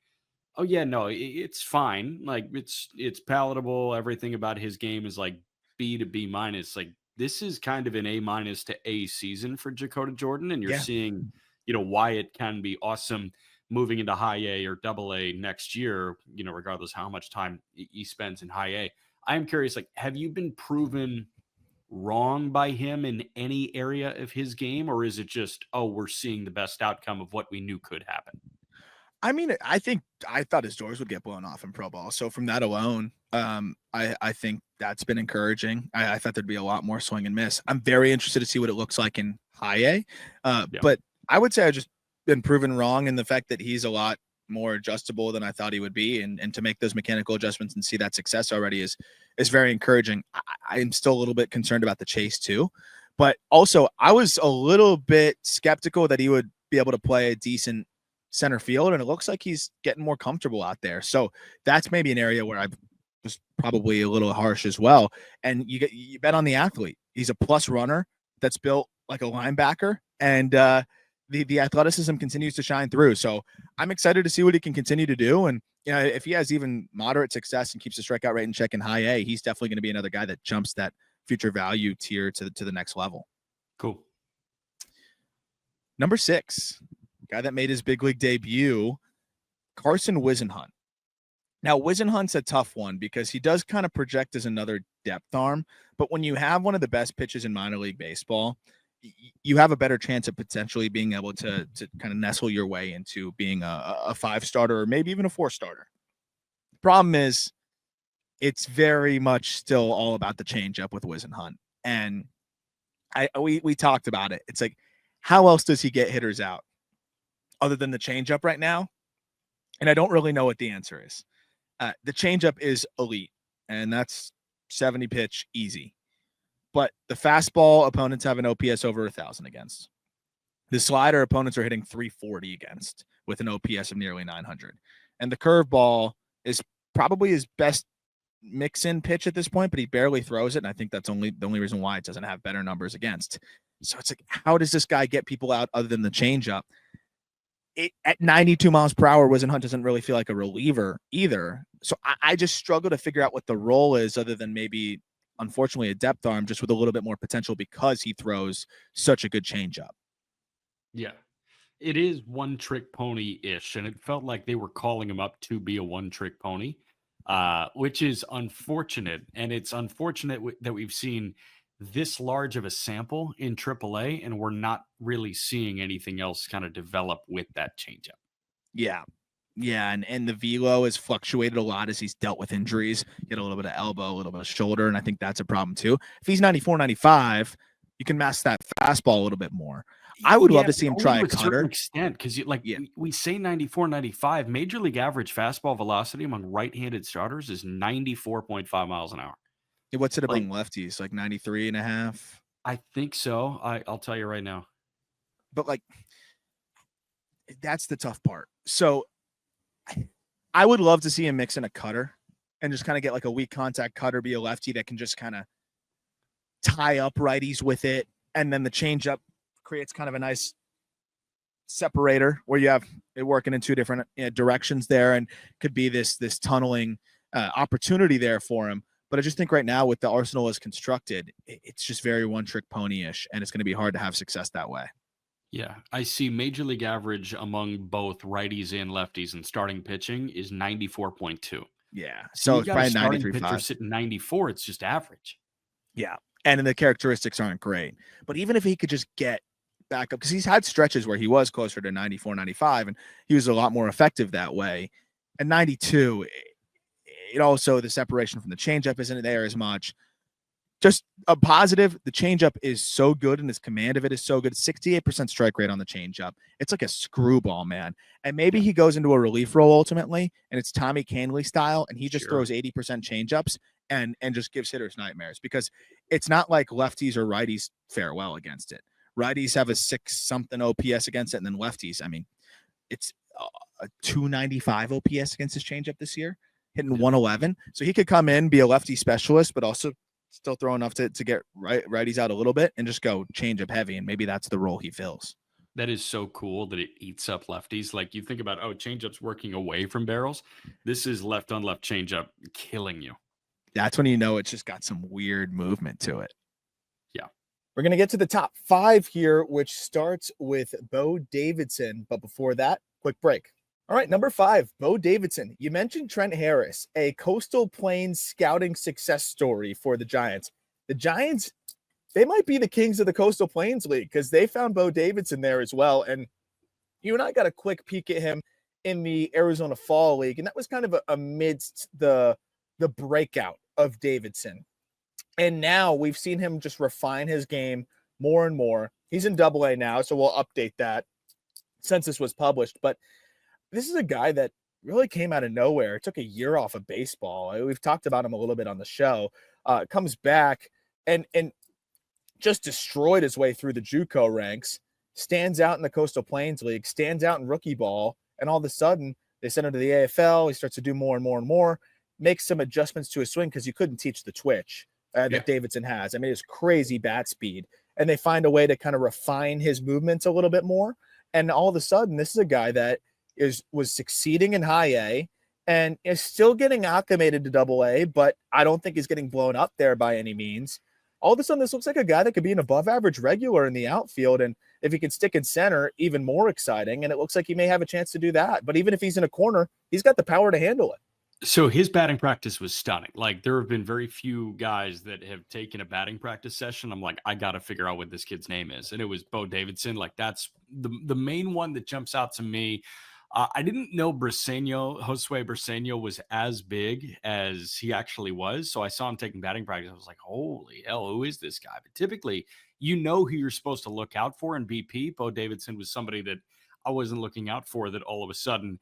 oh yeah, no, it's fine. Like it's palatable. Everything about his game is like B to B minus. Like this is kind of an A minus to A season for Dakota Jordan. And you're seeing, why it can be awesome moving into high A or double A next year, regardless how much time he spends in high A. I am curious, like, have you been proven wrong by him in any area of his game? Or is it just, we're seeing the best outcome of what we knew could happen? I mean, I thought his doors would get blown off in pro ball. So from that alone, I think that's been encouraging. I thought there'd be a lot more swing and miss. I'm very interested to see what it looks like in high A. But I would say I've just been proven wrong in the fact that he's a lot more adjustable than I thought he would be. And to make those mechanical adjustments and see that success already is very encouraging. I'm still a little bit concerned about the chase too. But also I was a little bit skeptical that he would be able to play a decent center field, and it looks like he's getting more comfortable out there. So that's maybe an area where I was probably a little harsh as well. And you bet on the athlete. He's a plus runner that's built like a linebacker, and the athleticism continues to shine through. So I'm excited to see what he can continue to do. And if he has even moderate success and keeps the strikeout rate in check in high A, he's definitely going to be another guy that jumps that future value tier to the next level. Cool. Number 6. Guy that made his big league debut, Carson Whisenhunt. Now, Whisenhunt's a tough one because he does kind of project as another depth arm, but when you have one of the best pitches in minor league baseball, you have a better chance of potentially being able to kind of nestle your way into being a 5-starter or maybe even a 4-starter. The problem is it's very much still all about the changeup with Whisenhunt. And we talked about it. It's like, how else does he get hitters out other than the changeup right now? And I don't really know what the answer is. The changeup is elite, and that's 70 pitch easy. But the fastball, opponents have an OPS over 1,000 against. The slider, opponents are hitting 340 against with an OPS of nearly 900. And the curveball is probably his best mix-in pitch at this point, but he barely throws it, and I think that's the only reason why it doesn't have better numbers against. So it's like, how does this guy get people out other than the changeup? At 92 miles per hour, Whisenhunt doesn't really feel like a reliever either. So I just struggle to figure out what the role is other than maybe, unfortunately, a depth arm just with a little bit more potential because he throws such a good changeup. Yeah. It is one trick pony-ish, and it felt like they were calling him up to be a one trick pony, which is unfortunate. And it's unfortunate that we've seen this large of a sample in AAA, and we're not really seeing anything else kind of develop with that changeup. Yeah. Yeah, and the velo has fluctuated a lot as he's dealt with injuries. Get a little bit of elbow, a little bit of shoulder, and I think that's a problem too. If he's 94, 95, you can mask that fastball a little bit more. I would love to see him try a cutter. To a certain extent, because we say 94, 95. Major league average fastball velocity among right-handed starters is 94.5 miles an hour. What's it among lefties? Like 93 and a half? I think so. I'll tell you right now. But like, that's the tough part. So I would love to see him mix in a cutter and just kind of get like a weak contact cutter, be a lefty that can just kind of tie up righties with it. And then the changeup creates kind of a nice separator where you have it working in two different directions there, and could be this tunneling opportunity there for him. But I just think right now with the arsenal as constructed, it's just very one trick pony-ish, and it's going to be hard to have success that way. Yeah, I see major league average among both righties and lefties in starting pitching is 94.2. Yeah. So it's probably 93.5. Pitcher sitting 94, it's just average. Yeah. And the characteristics aren't great. But even if he could just get back up, because he's had stretches where he was closer to 94, 95, and he was a lot more effective that way. And 92, it also, the separation from the changeup isn't there as much. Just a positive, the changeup is so good and his command of it is so good. 68% strike rate on the changeup. It's like a screwball, man. And maybe he goes into a relief role ultimately, and it's Tommy Kahnle style, and he just throws 80% changeups and just gives hitters nightmares, because it's not like lefties or righties fare well against it. Righties have a 6-something OPS against it, and then lefties, I mean, it's a 295 OPS against his changeup this year, hitting 111. So he could come in, be a lefty specialist, but also still throw enough to get righties out a little bit and just go change up heavy, and maybe that's the role he fills. That is so cool that it eats up lefties. Like, you think about, changeup's working away from barrels. This is left on left changeup killing you. That's when you know it's just got some weird movement to it. Yeah. We're going to get to the top 5 here, which starts with Bo Davidson. But before that, quick break. All right, number 5, Bo Davidson. You mentioned Trent Harris, a Coastal Plains scouting success story for the Giants. The Giants, they might be the kings of the Coastal Plains League, because they found Bo Davidson there as well. And you and I got a quick peek at him in the Arizona Fall League, and that was kind of amidst the breakout of Davidson. And now we've seen him just refine his game more and more. He's in AA now, so we'll update that since this was published. But this is a guy that really came out of nowhere. It took a year off of baseball. We've talked about him a little bit on the show. Comes back and just destroyed his way through the JUCO ranks, stands out in the Coastal Plains League, stands out in rookie ball, and all of a sudden they send him to the AFL. He starts to do more and more and more, makes some adjustments to his swing because you couldn't teach the twitch that Davidson has. I mean, it's crazy bat speed, and they find a way to kind of refine his movements a little bit more. And all of a sudden, this is a guy that was succeeding in high A and is still getting acclimated to AA, but I don't think he's getting blown up there by any means. All of a sudden, this looks like a guy that could be an above average regular in the outfield. And if he can stick in center, even more exciting. And it looks like he may have a chance to do that. But even if he's in a corner, he's got the power to handle it. So his batting practice was stunning. Like, there have been very few guys that have taken a batting practice session. I'm like, I got to figure out what this kid's name is. And it was Bo Davidson. Like, that's the main one that jumps out to me. I didn't know Josue Bresnahan was as big as he actually was. So I saw him taking batting practice. I was like, holy hell, who is this guy? But typically, you know who you're supposed to look out for in BP. Bo Davidson was somebody that I wasn't looking out for that all of a sudden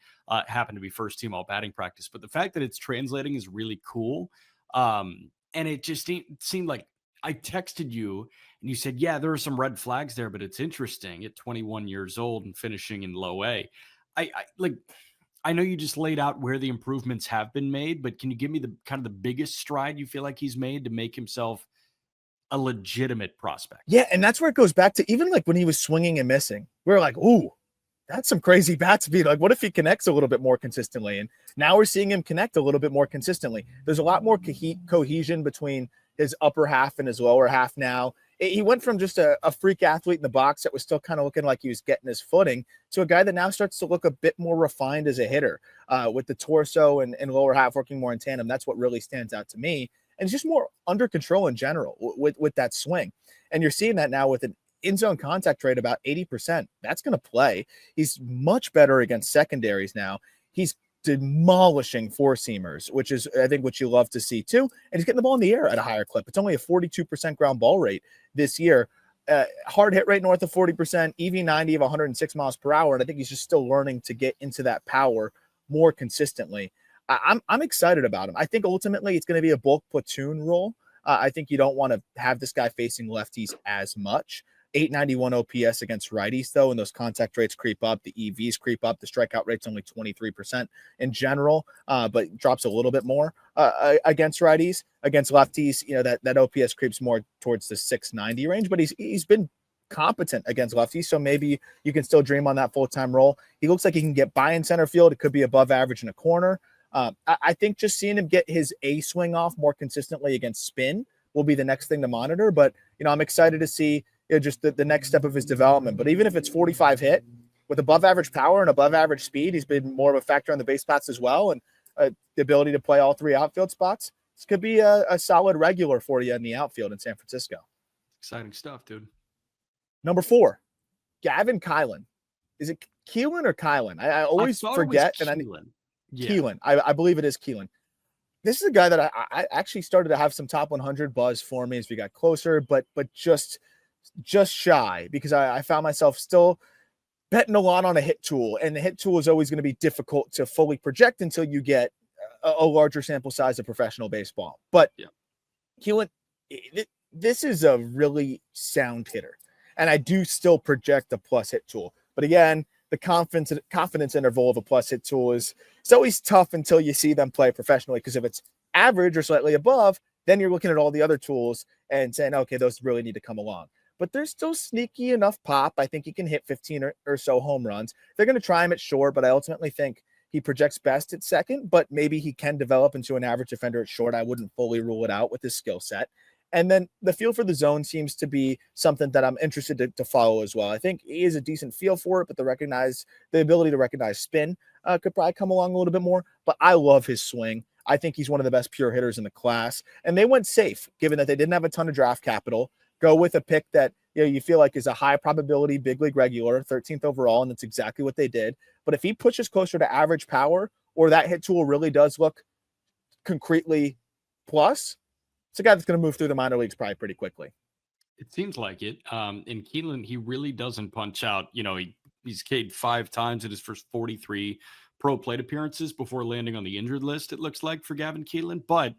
happened to be first team all batting practice. But the fact that it's translating is really cool. And it just seemed like I texted you and you said, yeah, there are some red flags there, but it's interesting at 21 years old and finishing in low A. I know you just laid out where the improvements have been made, but can you give me the kind of the biggest stride you feel like he's made to make himself a legitimate prospect? Yeah, and that's where it goes back to even like when he was swinging and missing. We were like, ooh, that's some crazy bat speed. Like, what if he connects a little bit more consistently? And now we're seeing him connect a little bit more consistently. There's a lot more cohesion between his upper half and his lower half now. He went from just a freak athlete in the box that was still kind of looking like he was getting his footing to a guy that now starts to look a bit more refined as a hitter with the torso and lower half working more in tandem. That's what really stands out to me. And it's just more under control in general with that swing. And you're seeing that now with an in-zone contact rate about 80%. That's going to play. He's much better against secondaries now. He's demolishing four-seamers, which is, I think, what you love to see too. And he's getting the ball in the air at a higher clip. It's only a 42% ground ball rate this year. Hard hit rate north of 40%, EV90 of 106 miles per hour. And I think he's just still learning to get into that power more consistently. I'm excited about him. I think ultimately it's going to be a bulk platoon role. I think you don't want to have this guy facing lefties as much. 891 OPS against righties, though, and those contact rates creep up. The EVs creep up. The strikeout rate's only 23% in general, but drops a little bit more against righties. Against lefties, you know, that OPS creeps more towards the 690 range, but he's been competent against lefties, so maybe you can still dream on that full-time role. He looks like he can get by in center field. It could be above average in a corner. I think just seeing him get his A swing off more consistently against spin will be the next thing to monitor, but, you know, I'm excited to see just the next step of his development. But even if it's 45 hit with above average power and above average speed, he's been more of a factor on the base paths as well. And the ability to play all three outfield spots. This could be a solid regular for you in the outfield in San Francisco. Exciting stuff, dude. Number 4, Gavin Kilen. Is it Kilen or Kilen? I always forget. Kilen. I believe it is Kilen. This is a guy that I actually started to have some top 100 buzz for me as we got closer, but just shy, because I found myself still betting a lot on a hit tool, and the hit tool is always going to be difficult to fully project until you get a larger sample size of professional baseball. But yeah, Kilen, this is a really sound hitter, and I do still project a plus hit tool. But again, the confidence interval of a plus hit tool it's always tough until you see them play professionally, because if it's average or slightly above, then you're looking at all the other tools and saying, okay, those really need to come along. But there's still sneaky enough pop. I think he can hit 15 or so home runs. They're going to try him at short, but I ultimately think he projects best at second, but maybe he can develop into an average defender at short. I wouldn't fully rule it out with his skill set. And then the feel for the zone seems to be something that I'm interested to follow as well. I think he has a decent feel for it, but the ability to recognize spin could probably come along a little bit more. But I love his swing. I think he's one of the best pure hitters in the class. And they went safe, given that they didn't have a ton of draft capital. Go with a pick that, you know, you feel like is a high probability big league regular, 13th overall, and that's exactly what they did. But if he pushes closer to average power, or that hit tool really does look concretely plus, it's a guy that's going to move through the minor leagues probably pretty quickly. It seems like it. In Kilen, he really doesn't punch out. You know, he's K'd 5 times in his first 43 pro plate appearances before landing on the injured list, it looks like, for Gavin Kilen. But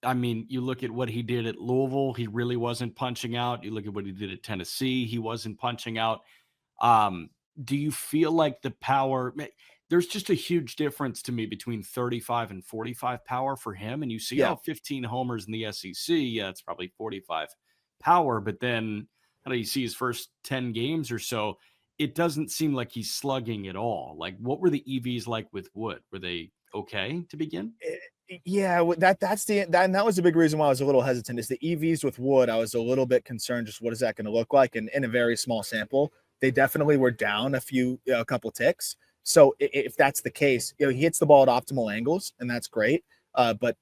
I mean, you look at what he did at Louisville, he really wasn't punching out. You look at what he did at Tennessee, he wasn't punching out. Do you feel like the power, there's just a huge difference to me between 35 and 45 power for him. And you see, 15 homers in the SEC. Yeah, it's probably 45 power. But then you see his first 10 games or so, it doesn't seem like he's slugging at all. Like, what were the EVs like with Wood? Were they okay to begin? Yeah, that was a big reason why I was a little hesitant. Is the EVs with Wood, I was a little bit concerned. Just what is that going to look like? And in a very small sample, they definitely were down a couple ticks. So if that's the case, you know, he hits the ball at optimal angles, and that's great. But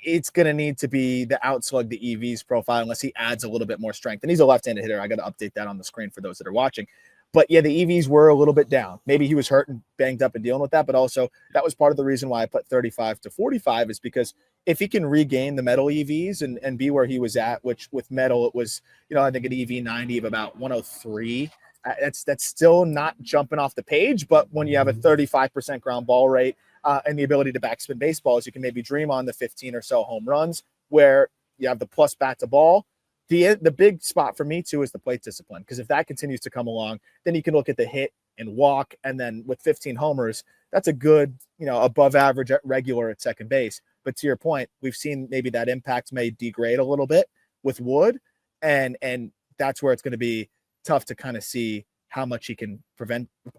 it's going to need to be the outslug, the EVs profile, unless he adds a little bit more strength. And he's a left-handed hitter. I got to update that on the screen for those that are watching. But yeah, the EVs were a little bit down. Maybe he was hurt and banged up and dealing with that, but also that was part of the reason why I put 35 to 45 is because if he can regain the metal EVs and be where he was at, which with metal, it was, I think an EV 90 of about 103. That's still not jumping off the page, but when you have a 35% ground ball rate and the ability to backspin baseballs, you can maybe dream on the 15 or so home runs where you have the plus bat to ball. The big spot for me too is the plate discipline, because if that continues to come along, then you can look at the hit and walk, and then with 15 homers, that's a good, above average regular at second base. But to your point, we've seen maybe that impact may degrade a little bit with Wood, and that's where it's going to be tough to kind of see how much he can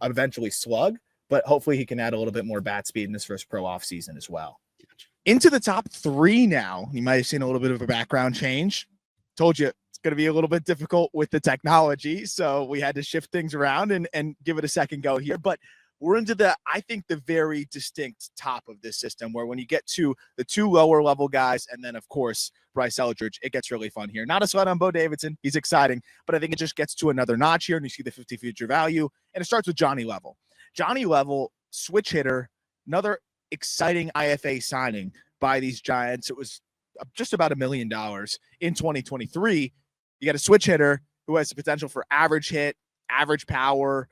eventually slug, but hopefully he can add a little bit more bat speed in this first pro off season as well. Into the top 3 now. You might have seen a little bit of a background change. Told you it's going to be a little bit difficult with the technology, so we had to shift things around and give it a second go here. But we're into I think the very distinct top of this system, where when you get to the 2 lower level guys, and then of course Bryce Eldridge, it gets really fun here. Not a slight on Bo Davidson, he's exciting, but I think it just gets to another notch here, and you see the 50 future value, and it starts with Jhonny Level. Jhonny Level, switch hitter, another exciting IFA signing by these Giants. It was just about $1 million in 2023. You got a switch hitter who has the potential for average hit, average power.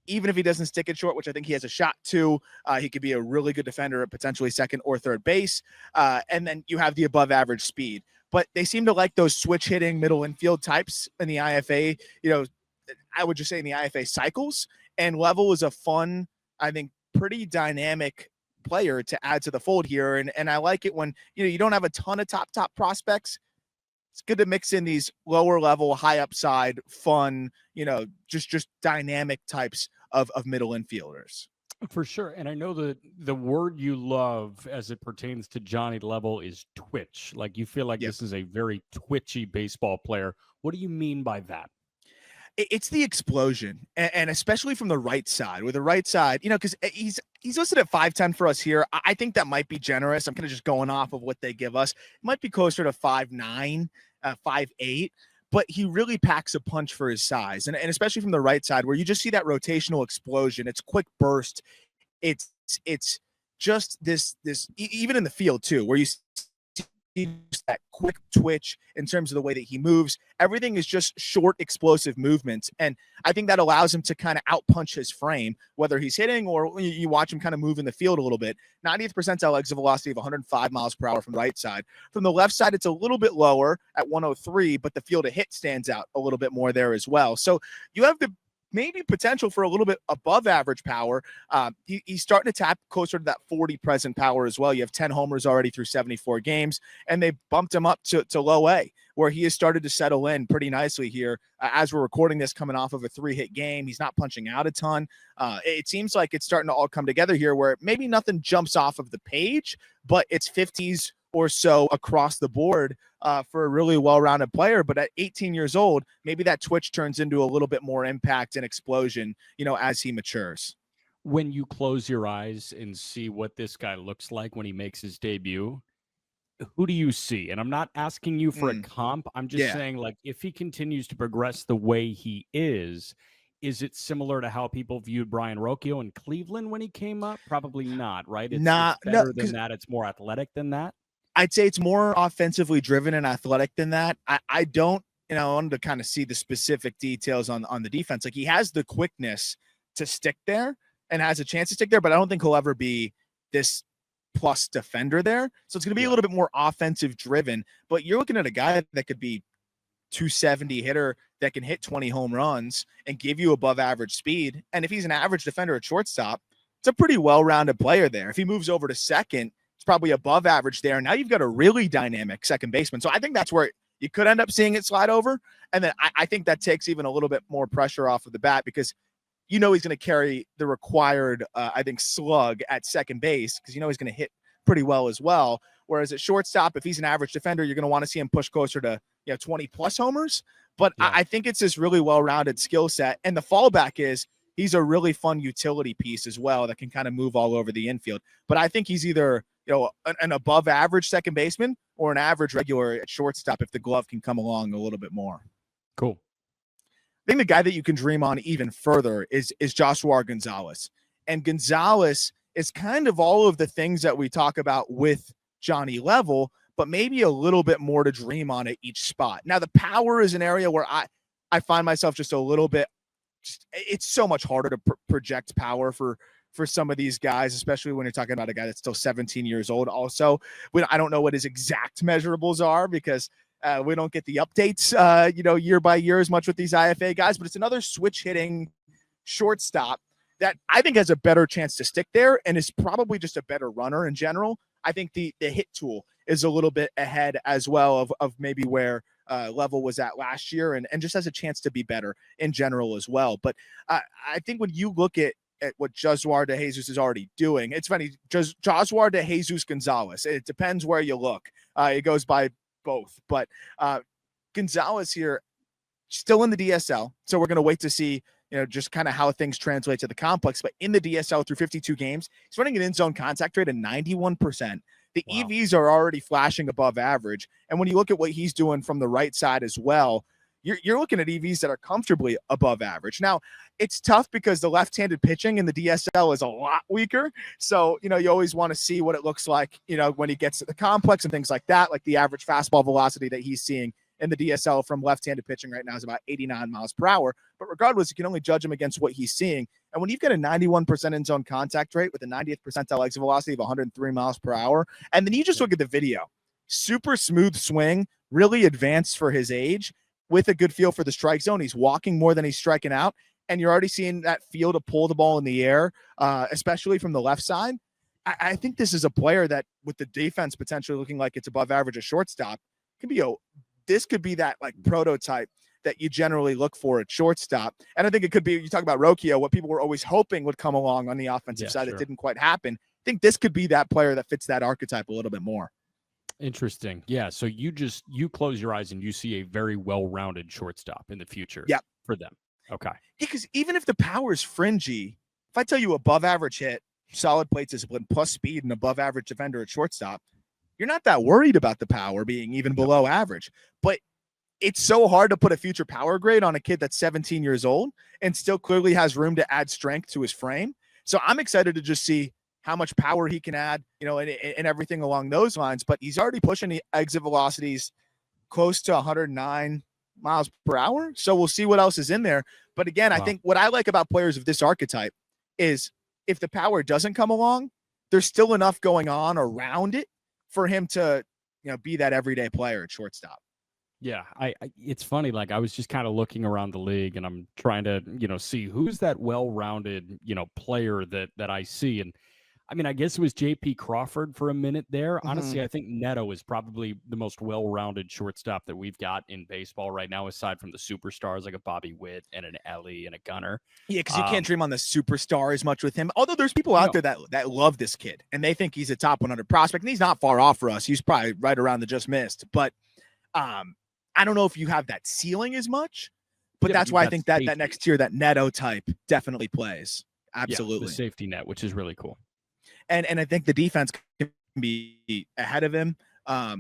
Even if he doesn't stick it short, which I think he has a shot to, he could be a really good defender at potentially second or third base. And then you have the above average speed. But they seem to like those switch hitting middle infield types in the IFA. I would just say in the IFA cycles. And Level is a fun, I think, pretty dynamic player to add to the fold here, and I like it when you don't have a ton of top prospects. It's good to mix in these lower level, high upside, fun, just dynamic types of middle infielders. For sure. And I know that the word you love as it pertains to Jhonny Level is twitch. Like you feel like This is a very twitchy baseball player. What do you mean by that? It's the explosion, and especially from the right side. With the right side, because he's listed at 5'10" for us here. I think that might be generous. I'm kind of just going off of what they give us. It might be closer to 5'9", 5'8", but he really packs a punch for his size, and especially from the right side, where you just see that rotational explosion. It's quick burst. It's just this even in the field too, where you that quick twitch in terms of the way that he moves. Everything is just short, explosive movements. And I think that allows him to kind of outpunch his frame, whether he's hitting or you watch him kind of move in the field a little bit. 90th percentile exit velocity of 105 miles per hour from the right side. From the left side, it's a little bit lower at 103, but the field of hit stands out a little bit more there as well. So you have the maybe potential for a little bit above average power. He's starting to tap closer to that 40 present power as well. You have 10 homers already through 74 games, and they bumped him up to low A, where he has started to settle in pretty nicely here. As we're recording this, coming off of a 3-hit game, he's not punching out a ton. It seems like it's starting to all come together here, where maybe nothing jumps off of the page, but it's 50s or so across the board for a really well-rounded player. But at 18 years old, maybe that twitch turns into a little bit more impact and explosion, as he matures. When you close your eyes and see what this guy looks like when he makes his debut, who do you see? And I'm not asking you for a comp. I'm just saying, like, if he continues to progress the way he is it similar to how people viewed Brian Rocchio in Cleveland when he came up? Probably not, right? It's better than that. It's more athletic than that. I'd say it's more offensively driven and athletic than that. I don't, I wanted to kind of see the specific details on the defense. Like, he has the quickness to stick there and has a chance to stick there, but I don't think he'll ever be this plus defender there. So it's going to be a little bit more offensive driven, but you're looking at a guy that could be 270 hitter that can hit 20 home runs and give you above average speed. And if he's an average defender at shortstop, it's a pretty well-rounded player there. If he moves over to second, it's probably above average there. Now you've got a really dynamic second baseman. So I think that's where you could end up seeing it slide over. And then I think that takes even a little bit more pressure off of the bat, because he's going to carry the required, I think, slug at second base, because he's going to hit pretty well as well. Whereas at shortstop, if he's an average defender, you're going to want to see him push closer to 20 plus homers. But I think it's this really well-rounded skill set. And the fallback is he's a really fun utility piece as well that can kind of move all over the infield. But I think he's either an above average second baseman or an average regular at shortstop if the glove can come along a little bit more. Cool. I think the guy that you can dream on even further is Josuar Gonzalez. And Gonzalez is kind of all of the things that we talk about with Jhonny Level, but maybe a little bit more to dream on at each spot. Now, the power is an area where I find myself just a little bit, it's so much harder to project power for some of these guys, especially when you're talking about a guy that's still 17 years old. Also, I don't know what his exact measurables are because we don't get the updates, year by year as much with these IFA guys, but it's another switch hitting shortstop that I think has a better chance to stick there and is probably just a better runner in general. I think the hit tool is a little bit ahead as well of maybe where Level was at last year and just has a chance to be better in general as well. But I think when you look at what Josuar de Jesus is already doing, it's funny, Josuar de Jesus Gonzalez, it depends where you look. It goes by both, but Gonzalez here still in the DSL. So we're going to wait to see, just kind of how things translate to the complex, but in the DSL through 52 games, he's running an in-zone contact rate of 91%. The wow. EVs are already flashing above average. And when you look at what he's doing from the right side as well, you're looking at EVs that are comfortably above average. Now, it's tough because the left-handed pitching in the DSL is a lot weaker. So, you always want to see what it looks like, when he gets to the complex and things like that, like the average fastball velocity that he's seeing in the DSL from left-handed pitching right now is about 89 miles per hour. But regardless, you can only judge him against what he's seeing. And when you've got a 91% in-zone contact rate with a 90th percentile exit velocity of 103 miles per hour, and then you just look at the video, super smooth swing, really advanced for his age, with a good feel for the strike zone. He's walking more than he's striking out, and you're already seeing that feel to pull the ball in the air, especially from the left side. I think this is a player that, with the defense potentially looking like it's above average at shortstop, this could be that like prototype that you generally look for at shortstop. And I think it could be, you talk about Rocchio, what people were always hoping would come along on the offensive side that didn't quite happen. I think this could be that player that fits that archetype a little bit more. Interesting. Yeah. So you close your eyes and you see a very well-rounded shortstop in the future for them. Okay. Because even if the power is fringy, if I tell you above average hit, solid plate discipline, plus speed, and above average defender at shortstop, you're not that worried about the power being even below average. But it's so hard to put a future power grade on a kid that's 17 years old and still clearly has room to add strength to his frame. So I'm excited to just see how much power he can add, and everything along those lines. But he's already pushing the exit velocities close to 109 miles per hour. So we'll see what else is in there. But again, I think what I like about players of this archetype is if the power doesn't come along, there's still enough going on around it for him to, be that everyday player at shortstop. Yeah, it's funny. Like I was just kind of looking around the league and I'm trying to, see who's that well-rounded, player that I see. And I mean, I guess it was JP Crawford for a minute there. Mm-hmm. Honestly, I think Neto is probably the most well-rounded shortstop that we've got in baseball right now, aside from the superstars like a Bobby Witt and an Ellie and a Gunnar. Yeah, because you can't dream on the superstar as much with him. Although there's people out there that love this kid and they think he's a top 100 prospect, and he's not far off for us. He's probably right around the just missed. But I don't know if you have that ceiling as much. But that's why I think that next tier, that Neto type, definitely plays. Absolutely. The safety net, which is really cool. And I think the defense can be ahead of him.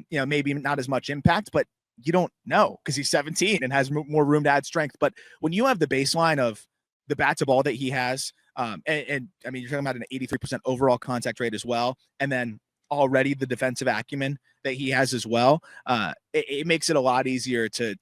Maybe not as much impact, but you don't know because he's 17 and has more room to add strength. But when you have the baseline of the bat to ball that he has, and I mean, you're talking about an 83% overall contact rate as well, and then already the defensive acumen that he has as well, it makes it a lot easier to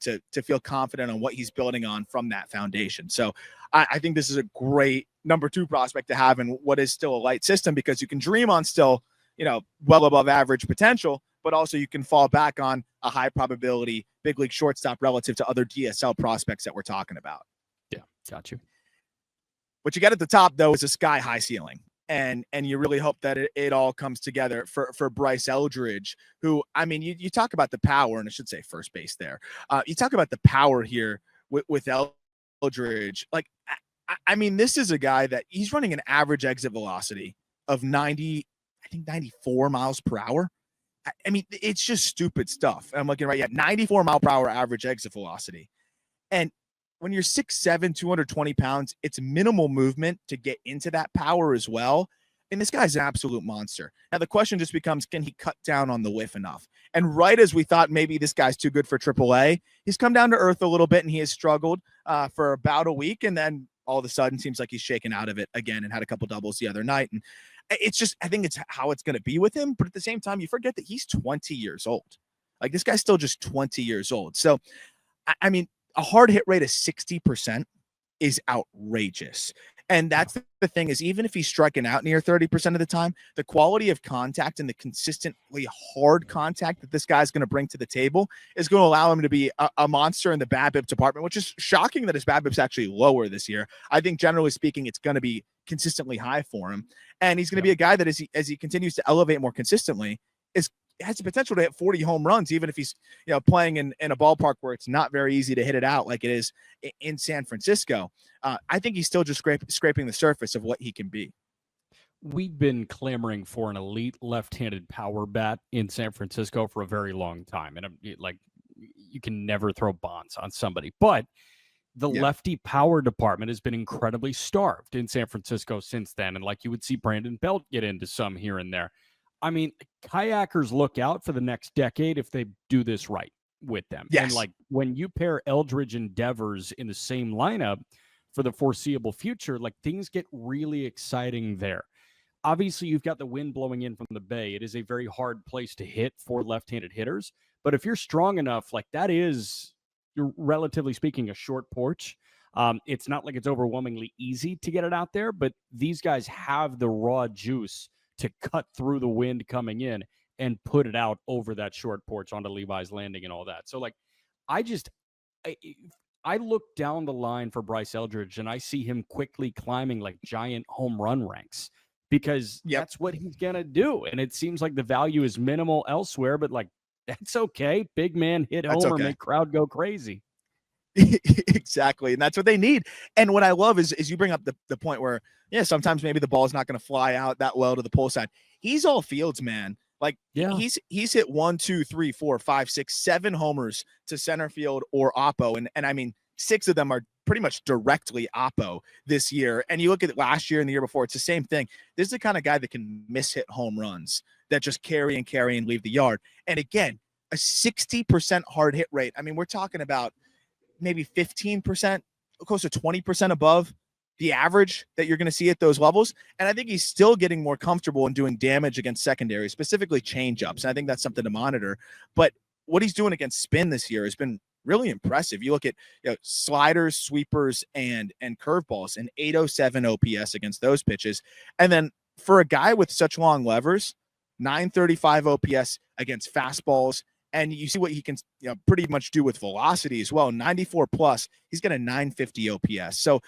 feel confident on what he's building on from that foundation. So I think this is a great number 2 prospect to have in what is still a light system, because you can dream on still, well above average potential, but also you can fall back on a high probability big league shortstop relative to other DSL prospects that we're talking about. Yeah, got you. What you got at the top, though, is a sky high ceiling. And you really hope that it all comes together for Bryce Eldridge, who, I mean, you talk about the power, and I should say first base there. You talk about the power here with Eldridge. Like, I mean, this is a guy that he's running an average exit velocity of 94 miles per hour. I mean, it's just stupid stuff. I'm looking right at 94 mile per hour average exit velocity. And when you're 6'7", 220 pounds, it's minimal movement to get into that power as well. And this guy's an absolute monster. Now, the question just becomes, can he cut down on the whiff enough? And right as we thought maybe this guy's too good for AAA, he's come down to earth a little bit and he has struggled. for about a week, and then all of a sudden seems like he's shaken out of it again and had a couple doubles the other night. And it's just, I think it's how it's going to be with him. But at the same time, you forget that he's 20 years old. Like, this guy's still just 20 years old. So, I mean, a hard hit rate of 60% is outrageous. And that's the thing, is even if he's striking out near 30% of the time, the quality of contact and the consistently hard contact that this guy's going to bring to the table is going to allow him to be a monster in the BABIP department, which is shocking that his BABIP's actually lower this year. I think generally speaking, it's going to be consistently high for him. And he's going to be a guy that as he continues to elevate more consistently, has the potential to hit 40 home runs, even if he's, playing in a ballpark where it's not very easy to hit it out like it is in San Francisco. I think he's still just scraping the surface of what he can be. We've been clamoring for an elite left-handed power bat in San Francisco for a very long time. And you can never throw bonds on somebody, but the lefty power department has been incredibly starved in San Francisco since then. And like you would see Brandon Belt get into some here and there. I mean, kayakers look out for the next decade if they do this right with them. Yes. And like when you pair Eldridge and Devers in the same lineup for the foreseeable future, like things get really exciting there. Obviously, you've got the wind blowing in from the Bay. It is a very hard place to hit for left-handed hitters. But if you're strong enough, like that is, relatively speaking, a short porch. It's not like it's overwhelmingly easy to get it out there, but these guys have the raw juice to cut through the wind coming in and put it out over that short porch onto Levi's Landing and all that. So like, I look down the line for Bryce Eldridge and I see him quickly climbing like giant home run ranks because that's what he's going to do. And it seems like the value is minimal elsewhere, but like, that's okay. Big man hit homer, make crowd go crazy. Exactly. And that's what they need. And what I love is you bring up the point where, sometimes maybe the ball is not going to fly out that well to the pull side. He's all fields, man. Like he's hit 1, 2, 3, 4, 5, 6, 7 homers to center field or oppo. And I mean, 6 of them are pretty much directly oppo this year. And you look at it last year and the year before, it's the same thing. This is the kind of guy that can miss-hit home runs that just carry and leave the yard. And again, a 60% hard hit rate. I mean, we're talking about maybe 15%, close to 20% above the average that you're going to see at those levels. And I think he's still getting more comfortable in doing damage against secondary, specifically changeups. And I think that's something to monitor. But what he's doing against spin this year has been really impressive. You look at sliders, sweepers, and curveballs, and 807 OPS against those pitches. And then for a guy with such long levers, 935 OPS against fastballs. And you see what he can pretty much do with velocity as well. 94 plus, he's got a 950 OPS. So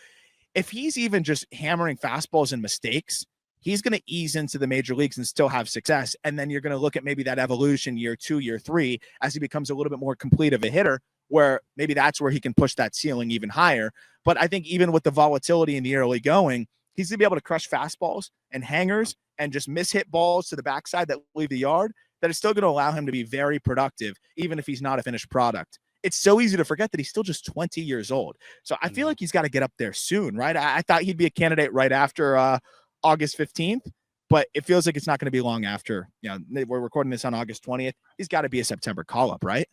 if he's even just hammering fastballs and mistakes, he's going to ease into the major leagues and still have success. And then you're going to look at maybe that evolution year 2, year 3, as he becomes a little bit more complete of a hitter, where maybe that's where he can push that ceiling even higher. But I think even with the volatility in the early going, he's going to be able to crush fastballs and hangers and just miss-hit balls to the backside that leave the yard. That is still going to allow him to be very productive, even if he's not a finished product. It's so easy to forget that he's still just 20 years old. So I feel like he's got to get up there soon, right? I thought he'd be a candidate right after August 15th, but it feels like it's not going to be long after. We're recording this on August 20th. He's got to be a September call-up, right?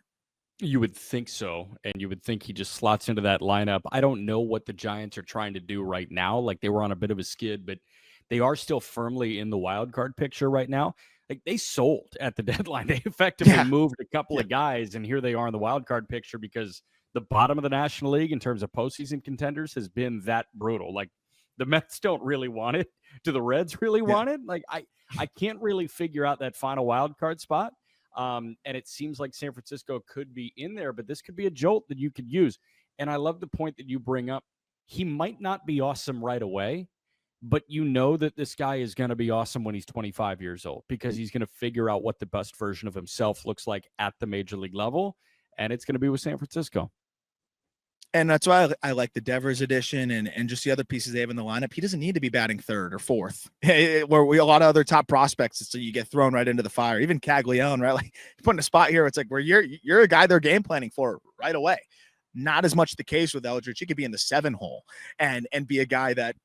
You would think so, and you would think he just slots into that lineup. I don't know what the Giants are trying to do right now. Like, they were on a bit of a skid, but they are still firmly in the wild card picture right now. Like, they sold at the deadline. They effectively moved a couple of guys, and here they are in the wild card picture because the bottom of the National League in terms of postseason contenders has been that brutal. Like, the Mets don't really want it. Do the Reds really want it? Like, I can't really figure out that final wild card spot. And it seems like San Francisco could be in there, but this could be a jolt that you could use. And I love the point that you bring up. He might not be awesome right away, but you know that this guy is going to be awesome when he's 25 years old because he's going to figure out what the best version of himself looks like at the major league level. And it's going to be with San Francisco. And that's why I like the Devers edition and just the other pieces they have in the lineup. He doesn't need to be batting third or fourth, where a lot of other top prospects, so you get thrown right into the fire. Even Caglione, right? Like, put in a spot here, it's like where you're a guy they're game planning for right away. Not as much the case with Eldridge. He could be in the 7 hole and be a guy that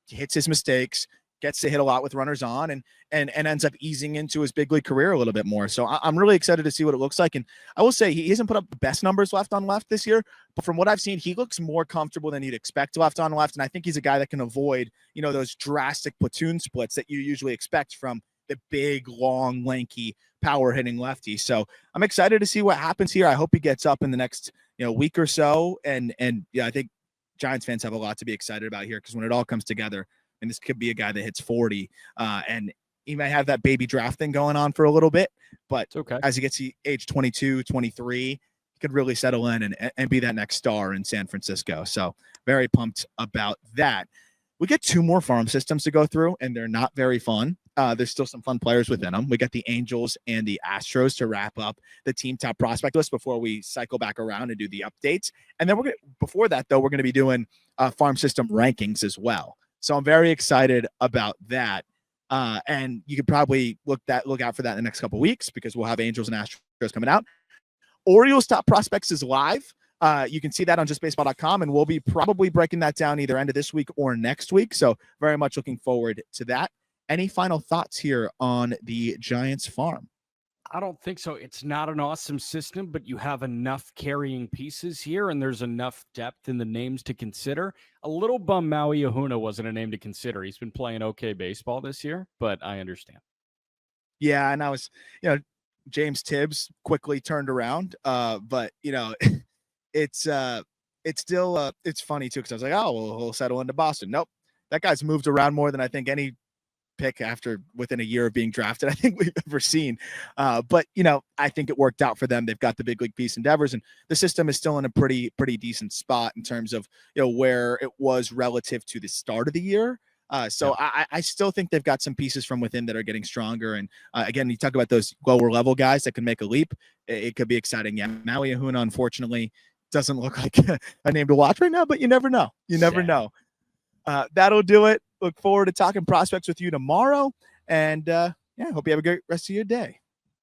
hits his mistakes, gets to hit a lot with runners on and ends up easing into his big league career a little bit more. So I'm really excited to see what it looks like. And I will say he hasn't put up the best numbers left on left this year, but from what I've seen, he looks more comfortable than you'd expect left on left. And I think he's a guy that can avoid, those drastic platoon splits that you usually expect from the big, long, lanky, power hitting lefty. So I'm excited to see what happens here. I hope he gets up in the next, week or so. And I think Giants fans have a lot to be excited about here, because when it all comes together, and this could be a guy that hits 40, and he might have that baby draft thing going on for a little bit, but okay. As he gets to age 22, 23, he could really settle in and be that next star in San Francisco. So very pumped about that. We get 2 more farm systems to go through, and they're not very fun. There's still some fun players within them. We got the Angels and the Astros to wrap up the team top prospect list before we cycle back around and do the updates. And then before that, though, we're going to be doing farm system rankings as well. So I'm very excited about that. And you could probably look out for that in the next couple of weeks, because we'll have Angels and Astros coming out. Orioles top prospects is live. You can see that on justbaseball.com, and we'll be probably breaking that down either end of this week or next week. So very much looking forward to that. Any final thoughts here on the Giants farm? I don't think so. It's not an awesome system, but you have enough carrying pieces here, and there's enough depth in the names to consider. A little bum Maui Ahuna wasn't a name to consider. He's been playing okay baseball this year, but I understand. Yeah, and I was, James Tibbs quickly turned around, but it's still it's funny too, because I was like, oh, well, he'll settle into Boston. Nope, that guy's moved around more than I think any pick within a year of being drafted I think we've ever seen. But I think it worked out for them. They've got the big league piece endeavors, and the system is still in a pretty decent spot in terms of where it was relative to the start of the year. So yeah. I still think they've got some pieces from within that are getting stronger. And again, you talk about those lower level guys that can make a leap. It could be exciting. Yeah, Maui Ahuna, unfortunately, doesn't look like a name to watch right now, but you never know. You never know. That'll do it. Look forward to talking prospects with you tomorrow. And hope you have a great rest of your day.